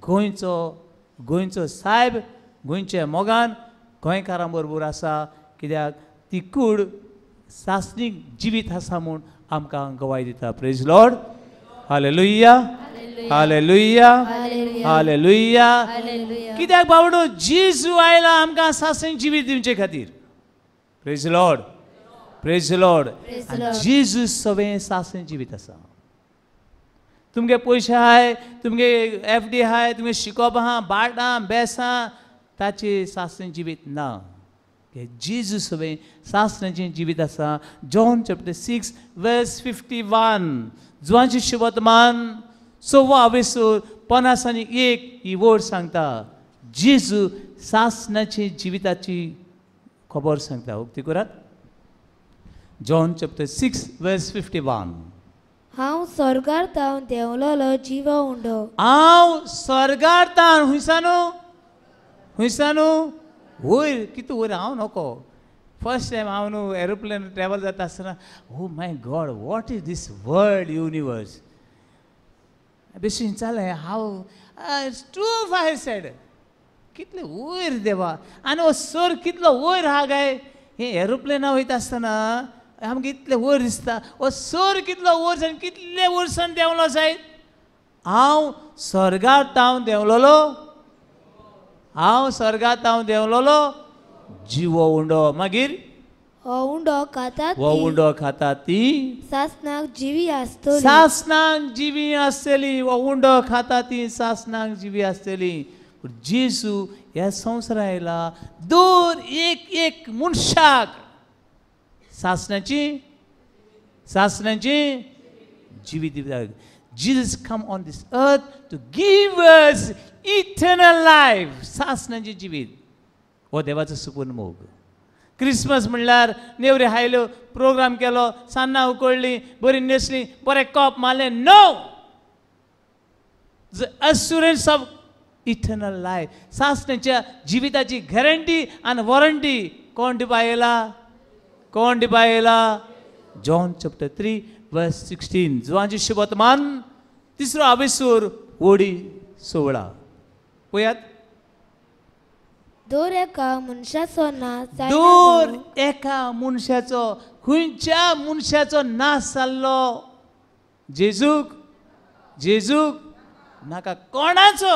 गोंयचो साहेब गोंयच्या मोगान गोंयकारां बरोबर आसा कित्याक ती कूड सासणीक जिवीत आसा म्हूण आमकां गवाय दिता praise lord hallelujah hallelujah hallelujah कित्याक बावडो जेजू आयला आमकां सासणीक जिवीत दिवचे खातीर प्रेज लॉर्ड जेजू सगळें सासणीक जिवीत आसा तुमगे पयशे आहाय तुमगे FD आहाय तुमगे शिकोप आहा बाटां बेसां ताचे सासणें जिवीत ना जेजू सगळें सासणेचें जिवीत आसा जॉन चॅप्टर 6 वर्स 51 जुवांचें शुभवर्तमान 6:50 ही वड सांगता जेजू सासणाचे जिविताची खबर सांगता उक्ती करात जॉन चॅप्टर 6 वर्स 51 हांव स्वर्गार तावन देंवलोलो जिवो उंडो हांव स्वर्गार तावन हुंयसानू वयर कितें वयर हांव नको फर्स्ट टायम हांव न्हू एरोप्लेन ट्रॅवल जाता आसतना oh my god what is this world universe बेश्टें जालें हांव टू फायर सायड कितले वयर देवा आनी हो सर कितलो वयर आहा काय हे एरोप्लेना वयता आसतना आमकां इतले वयर दिसता हो सर कितलो वयर सावन कितले वर्सान देंवलो सायद हांव स्वर्गार तावन देंवलोलो जिवो उंडो मागीर हो उंडो खाता हो उंडो खाता ती सासणाक जिवी आसतली सासणाक जिवी आसतली हो उंडो खाता ती सासणाक जिवी आसतली पूण जेजू ह्या संवसारा आयला दर एक मनशाक सासणाची जिवी दिवपाक Jesus come on this earth to give us eternal life सासणाची जिवीत हो देवाचो सुपूर्ण मोग क्रिसमस म्हणल्यार नेवरे हायल्यो प्रोग्राम केलो सान्नां उकडली बरी न्हेसली बरें कॉप मारलें no the assurance of eternal life सासणाच्या जिविताची गॅरंटी आनी वॉरंटी कोण दिवपा येयला जॉन चॅप्टर 3 वर्स 16 जुवांचें शुभवर्तमान 3रो आवेसूर वोडी 16 पळयात दर एका मनशाचो नाश दर एका मनशाचो खंयच्या मनशाचो नाश जाल्लो जेजूक नाका कोणाचो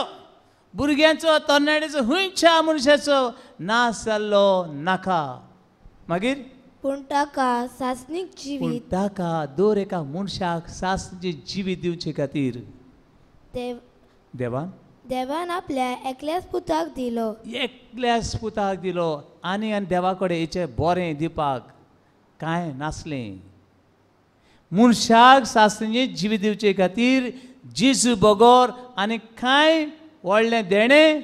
भुरग्यांचो तरणाट्याचो खंयच्या मनशाचो नाश जाल्लो नाका मागीर पूण ताका सासणीक जिवीत ताका दर एका मनशाक सासणेची जिवीत दिवचे खातीर देवान आपल्या एकल्याच पुताक दिलो आनी देवा कडेन हेचे बरें दिवपाक कांय नासलें मनशाक सासणेची जिवीत दिवचे खातीर जेजू बगोर आनी कांय व्हडलें देणें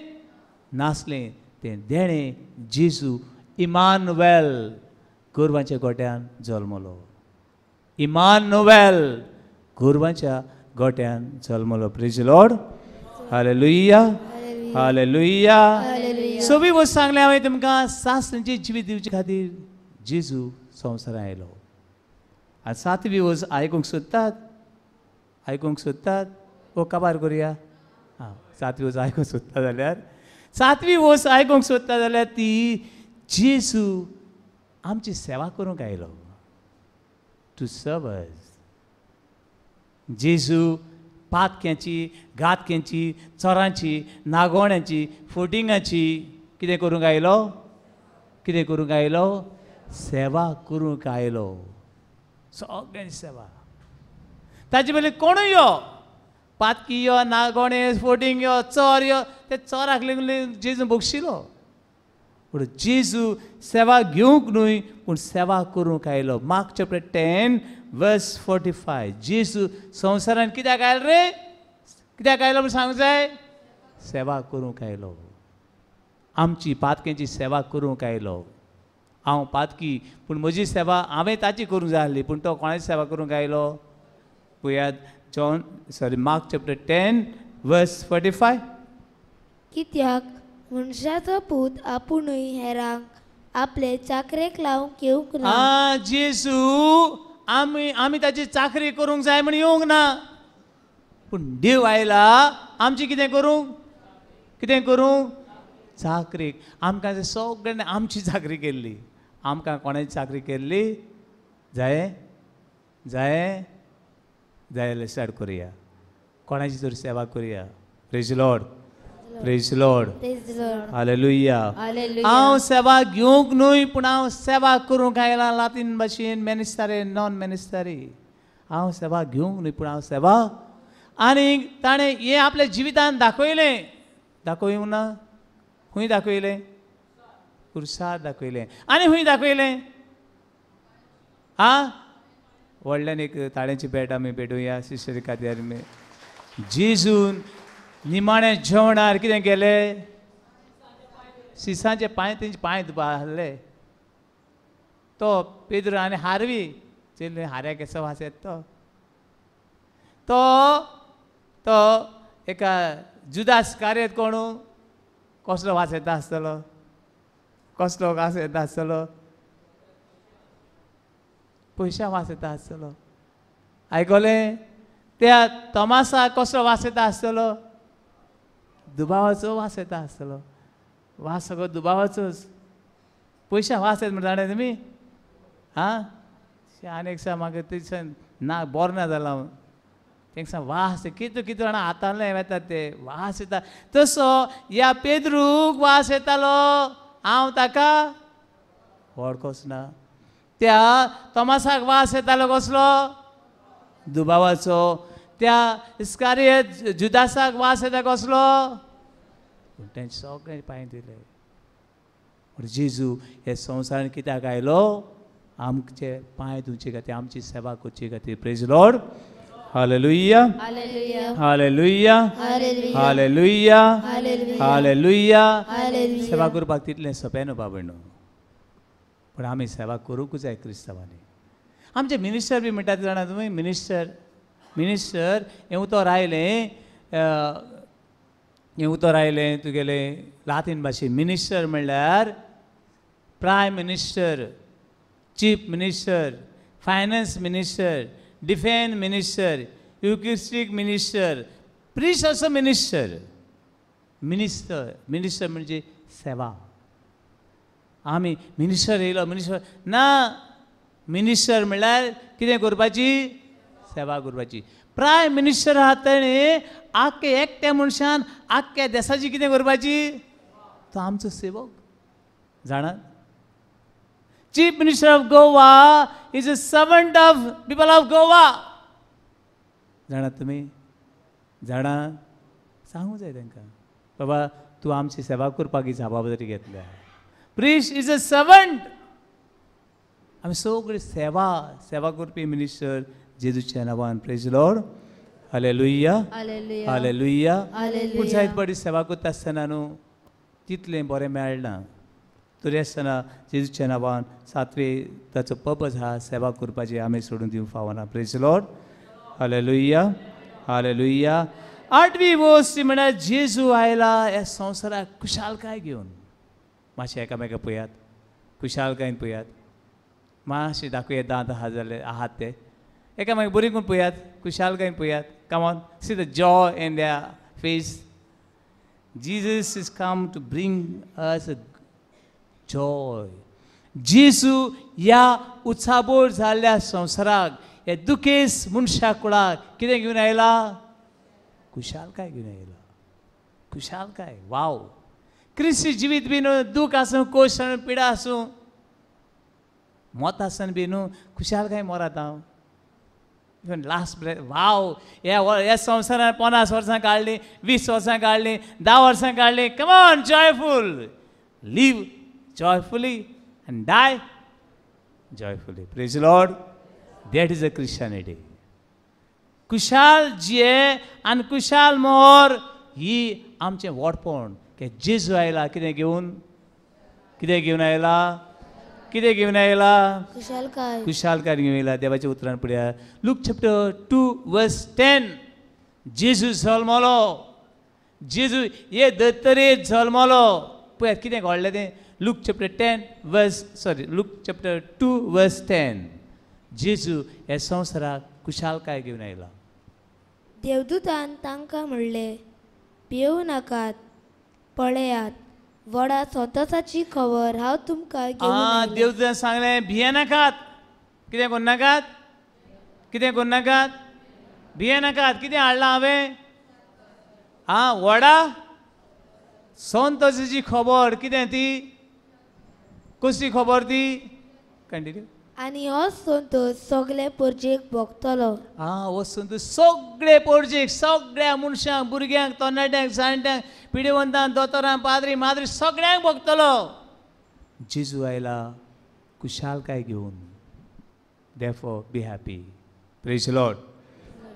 नासलें तें देणें जेजू इमानुएल गोरवांच्या गोट्यान जल्मलो इमानुएल गोरवांच्या गोट्यान जल्मलो प्रेज लॉर्ड हालेलुया हालेलुया सगळी वस्त सांगले हांवें तुमकां सासणेची जिवीत दिवचे खातीर जेजू संवसारांत आयलो आनी 7वी वस्त आयकूंक सोदतात ओ काबार करुया 7वी वस्त आयकूंक सोदता जाल्यार 7वी वस्त आयकूंक सोदता जाल्यार ती जेजू आमची सेवा करूंक आयलो टू सर्व अस जेजू पातक्यांची गातक्यांची चोरांची नागोण्यांची फोटिंगाची कितें करूंक आयलो सेवा करूंक आयलो सगळ्यांची सेवा ताचे पयलीं कोणूय यो पातकी यो नागोणे फोटींग यो चोर यो ते चोराक लागून जेजू बगशिलो पूण जेजू सेवा घेवंक न्हय पूण सेवा करूंक आयलो मार्क चॅप्टर 10 वर्स 45 जेजू संवसारांत कित्याक आयलो रे कित्याक आयलो म्हूण सांगूंक जाय सेवा करूंक आयलो आमची पातकेची सेवा करूंक आयलो हांव पातकी पूण म्हजी सेवा हांवें ताची करूंक जाय आसली पूण तो कोणाची सेवा करूंक आयलो पळयात मार्क चॅप्टर 10 वर्स 45. कित्याक मनशाचो पूत आपुणूय हेरांक आपले चाकरेक लावंक येवंक ना. जेजू आमी ताची चाकरी करूंक जाय म्हण येवंक ना, पूण देव आयला आमची कितें करूंक चाकरीक. आमकां सगळ्यांनी आमची चाकरी केल्ली. आमकां कोणाची चाकरी केल्ली? जाय जाल्यार स्टार्ट करुया, कोणाची तरी सेवा करुया. Praise Lord, praise lord, hallelujah. हांव सेवा घेवंक न्हय, पूण हांव सेवा करूंक आयला. लातीन भाशेन मेनिस्तारे नॉन मेनिस्तारी. हांव सेवा घेवंक न्हय, पूण हांव सेवा. आनी ताणें हें आपल्या जिवितान दाखोवंक ना. खंय दाखयलें? क्रुसार दाखयलें. आनी खंय दाखयलें? व्हडल्यान एक ताळ्याची भेट आमी भेटुया शिश्यरी खातीर. जेजून निमाणें जेवणार कितें केलें? शिसांचे पांय, तेंचे पांय धुपाले. तो पेद्र आनी हारवी चेल्ले हाऱ्याक कसो वास येता तो एका जुदास कार्यात कोणू कसलो वास येता आसतलो? कसलो वास येता आसतलो? पयशा वास येता आसतलो. आयकलें? त्या तोमासाक कसलो वास येता आसतलो? दुबावाचो वास येता आसतलो. वास सगळो दुबावाचोच. पयशा वास येता म्हणटा जाणा तुमी? आनीक सांग म्हाका थंयसान ना बरो ना जाला हांव. तांकां वास कितें जाणां हातांतले येतात ते वास येता. तसो ह्या पेद्रूक वास येतालो. हांव ताका वळखोच ना. त्या तोमासाक वास येतालो कसलो? दुबावाचो. त्या इस्कारियत जुदासाक वास येता कसलो? तेंचे सगळे पांय दिले. जेजू हे संवसारांत कित्याक आयलो? आमचे पांय धुवचे खातीर, आमची सेवा करचे खातीर. Praise lord, hallelujah, hallelujah, hallelujah, hallelujah. सेवा करपाक तितलें सोंपें न्हू बाबा न्हू, पूण आमी सेवा करूंकूच जाय क्रिस्तांवांनी. आमचे मिनिस्टर बी म्हणटात जाणा तुमी? मिनिस्टर हें उतर आयलें तुगेलें लातीन भाशेन. मिनिस्टर म्हणल्यार prime minister, chief minister, finance minister, defence minister, eucharistic minister, priest असो मिनिस्टर. मिनिस्टर म्हणजे सेवा. आमी मिनिस्टर येयलो मिनिस्टर ना. मिनिस्टर म्हणल्यार कितें करपाची? सेवा करपाची. प्रायम मिनिस्टर आहा ताणें आख्खे एकट्या मनशान आख्ख्या देशाची कितें करपाची? तो आमचो सेवक जाणात. Chief minister of Goa is a servant of people of Goa. जाणात तुमी? जाणा? सांगूंक जाय तांकां बाबा तूं आमची सेवा करपाक ही जबाबदारी घेतल्या. Priest is a servant. आमी सगळीं सेवा करपी मिनिस्टर जेजूच्या नांवान. Praise lord, hallelujah, hallelujah. पूण जायत पाटी सेवा करता आसतना न्हू तितलें बरें मेळना. तरी आसतना जेजूच्या नांवान सातवे ताचो पर्पज आहा सेवा करपाची. आमी सोडून दिवंक फावना. Praise lord, hallelujah, hallelujah. 8वी वस्त म्हळ्यार जेजू आयला ह्या संवसाराक खुशालकाय घेवन. मातशें एकामेका पळयात, खुशालकायेन पळयात. मातशें दाखोवया दांत आहात ते एकामेका बरी करून पळयात, खुशालकायेन पळयात. Come on, see the joy in their face. Jesus is come to bring us a joy. जेजू ह्या उत्साहभोर जाल्ल्या संवसाराक, हे दुखेस मनशा कुळाक कितें घेवन आयला? खुशालकाय घेवन आयला. खुशालकाय. वाव. क्रिस्ती जिवीत बी न्हू दूख आसूं, कोश आसूं, पिडा आसूं, मोत आसन बी न्हू खुशालकाय मोरात हांव. Even last breath. वाव. ह्या संवसारान 50 वर्सां काडलीं, 20 वर्सां काडलीं, 10 वर्सां काडलीं. Come on, joyful. Live joyfully and die joyfully. Praise the Lord. That is a Christianity. कुशाल जिये आनी कुशाल मोर ही आमचें वोटपण. की जेजू आयला कितें घेवन? कितें घेवन आयला? कितें घेवन आयला कुशलकाय खुशालकाय घेवन आयला देवाच्या उतरान पळया लूक चॅप्टर 2:10 जेजू जल्मलो जेजू हे दत्तरेत जल्मलो पळयात कितें घडलें तें लूक चॅप्टर 2:10 जेजू ह्या संवसाराक खुशालकाय घेवन आयला देवदूतान तांकां म्हणलें भियेव नाकात पळयात व्हडा संतोशाची खबर हांव तुमकां घेवन आयलां. देवदूतान सांगलें भिये नाकात कितें कोण नाकात भिये नाकात कितें हाडलां हांवें व्हडा संतोशाची खबर कितें ती कसली खबर ती कंटिन्यू आनी हो संतोश सगळे परजेक भोगतलो. हो संतोश सगळे परजेक सगळ्या मनशांक भुरग्यांक तरणाट्यांक जाणट्यांक पिडेवंतांक दोतोरांक पाद्री माद्री सगळ्यांक भोगतलो. जेजू आयला खुशालकाय घेवन therefore be happy. Praise the Lord.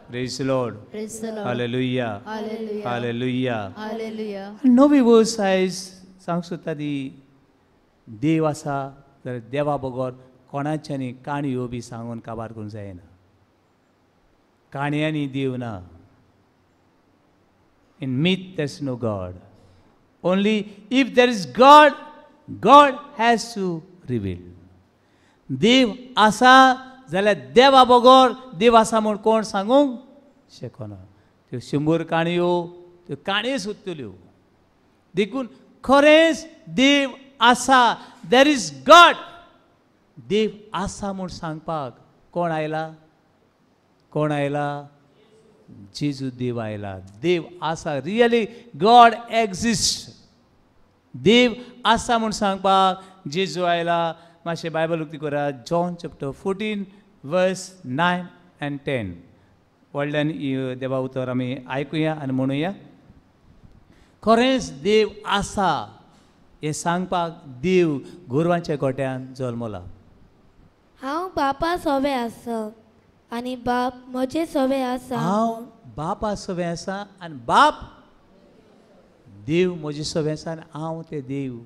Praise the Lord. Praise the Lord. Hallelujah. Hallelujah. Hallelujah. Hallelujah. नवी वर्स आयज सांग सोदता ती देव आसा जाल्यार देवा बगर कोणाच्यानी काणयो बी सांगून काबार करूंक जायना. काणयांनी देव ना. In myth there's no God. Only if there is God, God has to reveal. देव आसा जाल्यार देवा बगर देव आसा म्हूण कोण सांगूंक शकना. त्यो 100 काणयो त्यो काणयो सोदतल्यो देखून खरेंच देव आसा देर इज गॉड. देव आसा म्हूण सांगपाक कोण आयला जेजू देव आयला. देव आसा रियली गॉड एक्झिस्ट. देव आसा म्हूण सांगपाक जेजू आयला. मातशें बायबल उक्ती करा जॉन चॅप्टर 14:9 and 10 व्हडल्यान देवा उतर आमी आयकुया आनी म्हणुया. खरेंच देव आसा हें सांगपाक देव गोरवांच्या गोट्यान जल्मला. हांव बापा सोबे आसा आनी बाप म्हजे सोबे आसा. हांव बापा सोबे आसा आनी बाप देव म्हजे सोबे आसा आनी हांव ते देव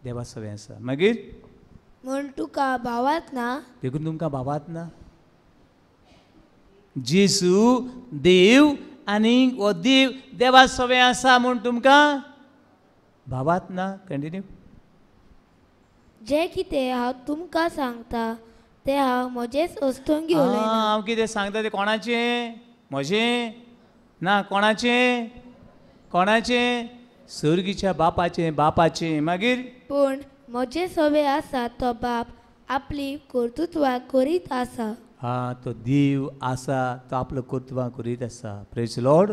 देवा सोबे आसा. मागीर म्हूण तुका भावात ना देखून तुमकां भावात ना. जेजू देव आनी हो देव देवा सोबे आसा म्हूण तुमकां भावात ना. कंटिन्यू. जे कितें हांव तुमकां सांगता तें हांव म्हजेच वस्तूंक उलयना. हांव कितें सांगता तें कोणाचें म्हजें ना. कोणाचें सर्गीच्या बापाचें. मागीर पूण म्हजे सोबे आसा तो बाप आपली कर्तुत्वां करीत आसा. तो देव आसा तो आपलो कर्तुत्वां करीत आसा. Praise Lord.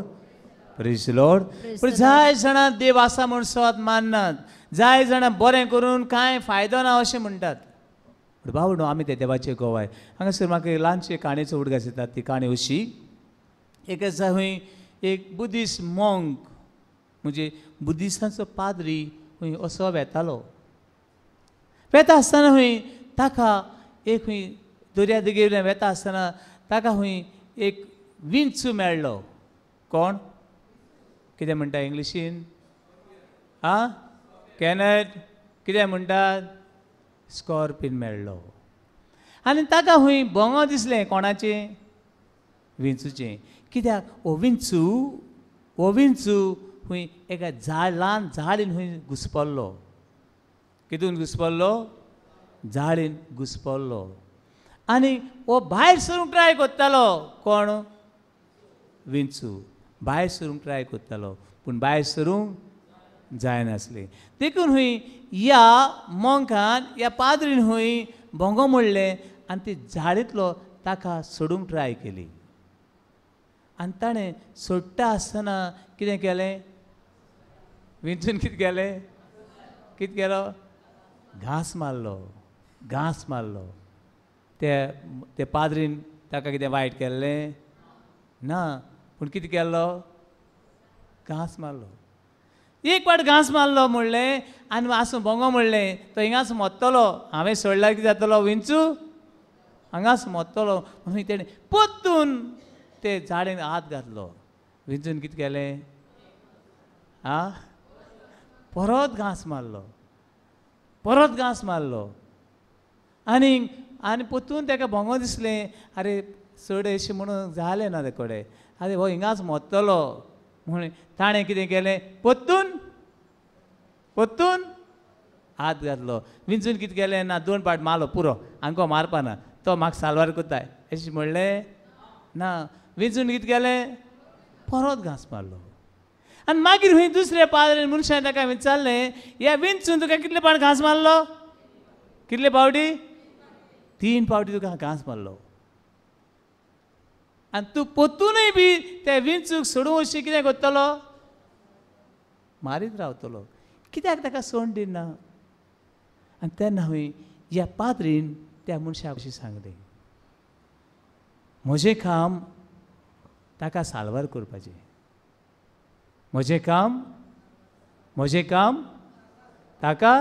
Praise Lord. पूण जाय जाणां देव आसा म्हूण सत माननात. जाय जाणां बरें करून कांय फायदो ना अशें म्हणटात. बाबा न्हू आमी ते देवाचे गोवाय. हांगासर म्हाका एक ल्हानशी काणयेचो उडगास येता. ती काणी अशी. एक आसा खंय एक बुद्धिस्ट मॉंक म्हणजे बुद्धिस्टांचो पाद्री खंय असो वेतालो. वेता आसतना खंय ताका एक खंय दर्या देगेर वेता आसतना ताका खंय एक विंचू मेळ्ळो. कोण कितें म्हणटा इंग्लिशीन कॅनट कितें म्हणटात स्कॉर्पियन मेळ्ळो. आनी ताका खंय भोंगो दिसलें कोणाचें विंचूचें. कित्याक हो विंचू खंय एका ल्हान झाडीन खंय घुसपल्लो. कितून घुसपल्लो झाडीन घुसपल्लो. आनी हो भायर सरूंक ट्राय करतालो. कोण विंचू भायर सरूंक ट्राय करतालो पूण भायर सरूंक जायनासलें. देखून खंय ह्या मॉंकान ह्या पाद्रीन खंय भोंगो म्हणलें आनी ती झाडींतलो ताका सोडूंक ट्राय केली. आनी ताणें सोडटा आसतना कितें केलें विंचून कितें केलो घास मारलो. ते पाद्रीन ताका कितें वायट केल्लें ना पूण कितें केल्लो घास मारलो. एक पाट घास मारलो म्हणलें आनी आसूं भोंगो म्हणलें तो हिंगास मोत्तलो. हांवें सोडल्यार कितें जातलो विंचू हांगास मोत्तलो म्हणून तेणें पोत्तून ते झाडीन हात घातलो. विंचून कितें केलें परत घास मारलो. आनी पोतून ताका भोंगो दिसलें अरे चड अशें म्हणून जालें ना ते कडेन आरे हो हिंगाच मोत्तलो म्हणून ताणें कितें केलें पोत्तून हात घातलो विंचून कितें केलें ना 2 पाट मारलो पुरो आमकां मारपा ना तो म्हाका सालवार कोत्ताय अशें म्हणलें ना विंचून कितें केलें परत घास मारलो आनी मागीर खंय दुसऱ्या पाद्रेन मनशान ताका विचारलें ह्या विंचून तुका कितले पाट घास मारलो कितले पावटी 3 पावटी तुका घास मारलो आनी तूं पोत्तूनय बी त्या विंचूक सोडून अशें कितें करतलो मारीत रावतलो कित्याक ताका सोड दिना आनी तेन्ना हांवें ह्या पाद्रीन त्या मनशाक अशें सांगलें म्हजें काम ताका साल्वार करपाचें म्हजें काम ताका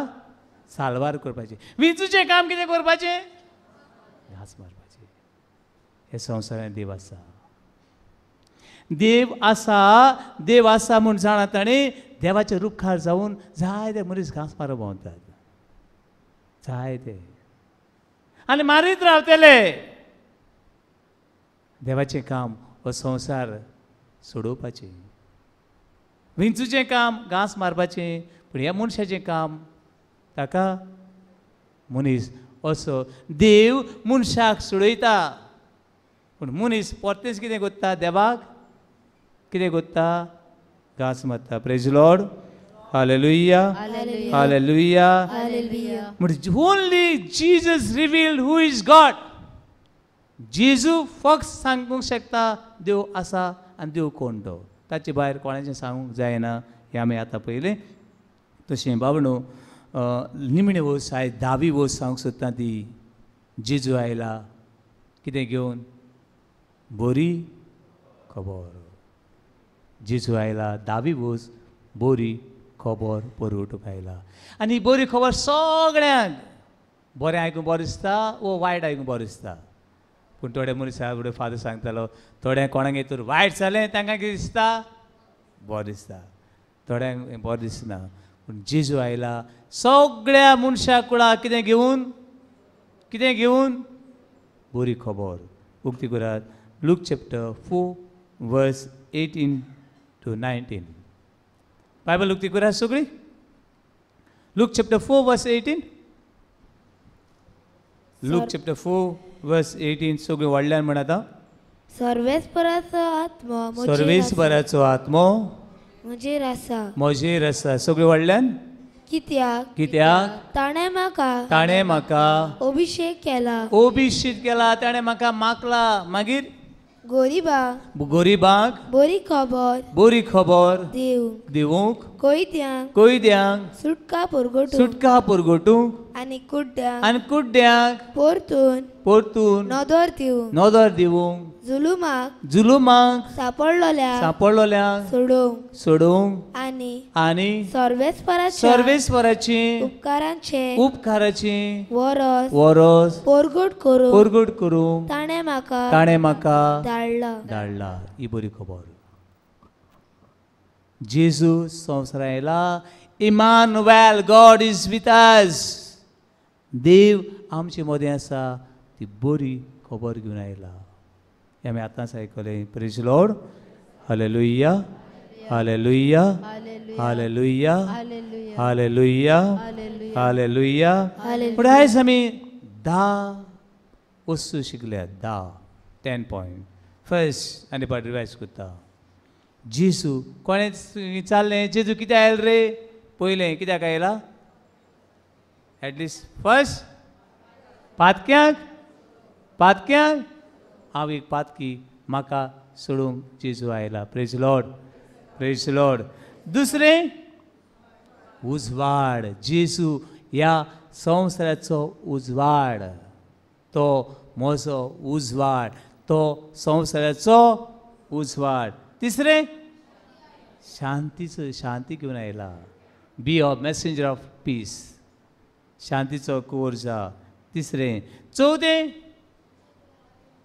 साल्वार करपाचें विंचूचें काम कितें करपाचें घास मारपाचें हे संवसारांत देव आसा म्हूण जाणा ताणें देवाच्या रुखार जावन जायते मनीस घास मारप भोंवतात जायते आनी मारीत रावतले देवाचें काम हो संवसार सोडोवपाचें विंचूचें काम घास मारपाचें पूण ह्या मनशाचें काम ताका मनीस असो देव मनशाक सोडयता पूण मनीस परतेच कितें करता देवाक कितें करता घास मारता प्रेज लॉर्ड हालेलुया हालेलुया म्हणजे only Jesus revealed who is God जेजू फक्त सांगूंक शकता देव आसा आनी देव कोण तो ताचे भायर कोणाचें सांगूंक जायना हें आमी आतां पयलें तशें बाबणो निमणे वोस आयज 10वी वोस सांगूंक सोदता ती जेजू आयला कितें घेवन बरी खबर जेजू आयला 10वी वोस बरी खबर बरोवटूंक आयला आनी ही बरी खबर सगळ्यांक बरें आयकूंक बरें दिसता वो वायट आयकूंक बरें दिसता पूण थोडे मनशा फुडें फादर सांगतालो थोड्यांक कोणाक तर वायट जालें तांकां कितें दिसता बरें दिसता थोड्यांक बरें दिसना पूण जेजू आयला सगळ्या मनशाक कुळाक कितें घेवन बरी खबर उक्ती करात लूक चॅप्टर 4 वर्स 18 to 19 बायबल उक्ती करात सगळी लूक चॅप्टर 4 वर्स 18 लूक चॅप्टर 4 वर्स 18 सगळी व्हडल्यान म्हणटा सर्वेस्पराचो आत्मो म्हजेर आसा सगळी व्हडल्यान कित्याक ताणें म्हाका अभिषेक केला ताणें म्हाका मागला मागीर गोरिबांक बरी खबर दिवूंक कोयद्यांक सुटका पुरगोटूंक आनी कुड्ड्यांक परतून नदर दिवूंक जुलुमाक सापडलोल्यांक सोडूंक आनी सर्वेस्पराची उपकाराची वरस परगट करूंक ताणें म्हाका धाडला ही बरी खबर जेजू संवसारांत आयला Emmanuel God is with us देव आमचे मदें आसा ती बरी खबर घेवन आयला हें आमी आतांच आयकलें praise lord hallelujah hallelujah hallelujah hallelujah hallelujah पूण आयज आमी 10 वस्तू शिकल्यात 10 पॉयंट फर्स्ट आनी पाट रिवायज करता जेजू कोणें विचारलें जेजू कित्याक आयला रे पयलें कित्याक आयला एटलिस्ट फर्स्ट पातक्यांक हांव एक पातकी म्हाका सोडूंक जेजू आयला प्रेज लॉर्ड दुसरें उजवाड जेजू ह्या संवसाराचो उजवाड तो म्हजो उजवाड तो संवसाराचो उजवाड तिसरें शांती घेवन आयला be a messenger of peace शांतीचो कोरजा तिसरें चवथें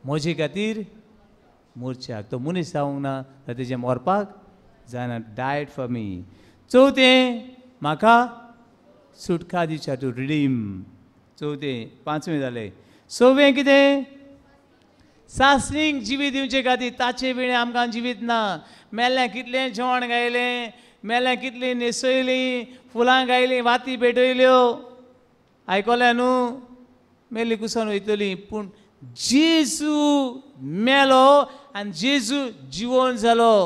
म्हजे खातीर मोर्चाक तो मनीस जावंक ना तर तेजें मरपाक जायना डायड फॉर मी चवथें म्हाका सुटका दिवच्या टू रिडीम चवथें 5वें जालें 6वें कितें सासणीक जिवीत दिवचे खातीर ताचे वेळें आमकां जिवीत ना मेल्ल्या कितलें जेवण गायलें मेल्ल्या कितलीं न्हेसयलीं फुलां गायलीं वाती पेटयल्यो आयकलें न्हू मेल्ली कुसोन वयतलीं पूण जेजू मेलो आनी जेजू जिवोन जालो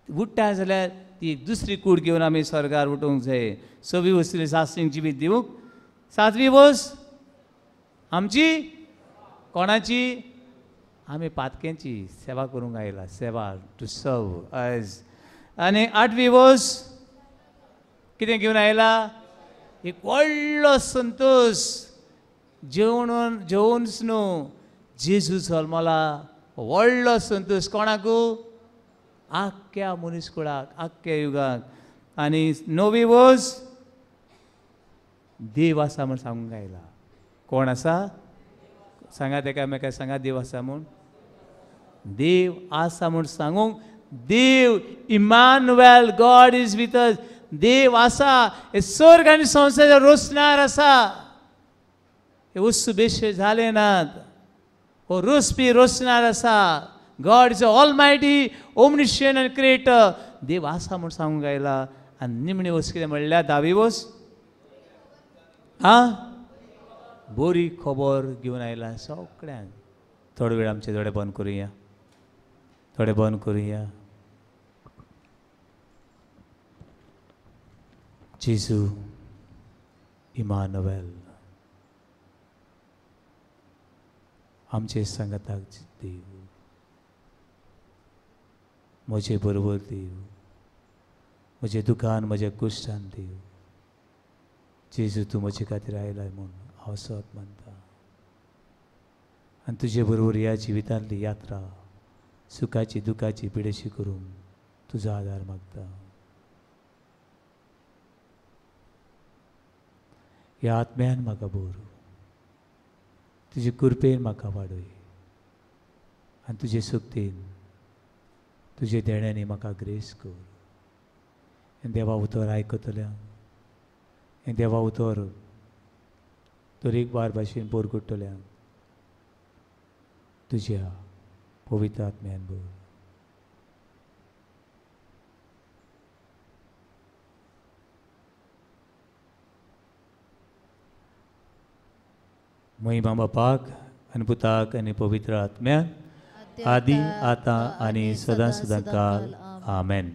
उठ्ठा जाल्यार ती एक दुसरी कूड घेवन आमी स्वर्गार उठोवंक जाय 6वी वस्त सासणीक जिवीत दिवंक 7वी वस्त आमची कोणाची आमी पातक्यांची सेवा करूंक आयला सेवा टू सर्व एज आनी 8वी वस्त कितें घेवन आयला एक व्हडलो संतोश जेवूनच न्हू जेजू जल्मला व्हडलो संतोश कोणाकू आख्ख्या मनीसकुळाक आख्ख्या युगाक आनी 9वी वस्त देव आसा म्हूण सांगूंक आयला कोण आसा सांगात एकामेका सांगात देव आसा म्हूण देव आसा म्हूण सांगूंक देव Emmanuel God is with us देव आसा हे स्वर्ग आनी संवसाराचेर रोसणार आसा हे वस्तू बेश्टे जाले नात हो रोसपी रोसणार आसा God is almighty omniscient and creator देव आसा म्हूण सांगूंक आयला आनी निमणी वस्त कितें म्हणल्यार 10वी वस्त बरी खबर घेवन आयला सगळ्यांक थोडे वेळ आमचे दोळे बंद करुया थोडे बंद करुया जेजू इमानुएल आमचे संगताक देव म्हजे बरोबर देव म्हजे दुकान म्हज्या कुश्टान देव जेजू तूं म्हजे खातीर आयलाय म्हूण हांव सत मानता आनी तुजे बरोबर ह्या जिवितांतली यात्रा सुखाची दुखाची पिडेशी करूंक तुजो आदार मागता ह्या आत्म्यान म्हाका भर तुजे कृपेन म्हाका वाडय आनी तुजे सुक्तेन तुजे देण्यांनी म्हाका ग्रेस कर आनी देवा उतर आयकतल्यांक आनी देवा उतर दरेक बार भाशेन पोरगुट्टल्यांक तुज्या पवित्र आत्म्यान भर महिमा बापाक आनी पुताक आनी पवित्र आत्म्याक आदी आतां आनी सदां सदां काल आमेन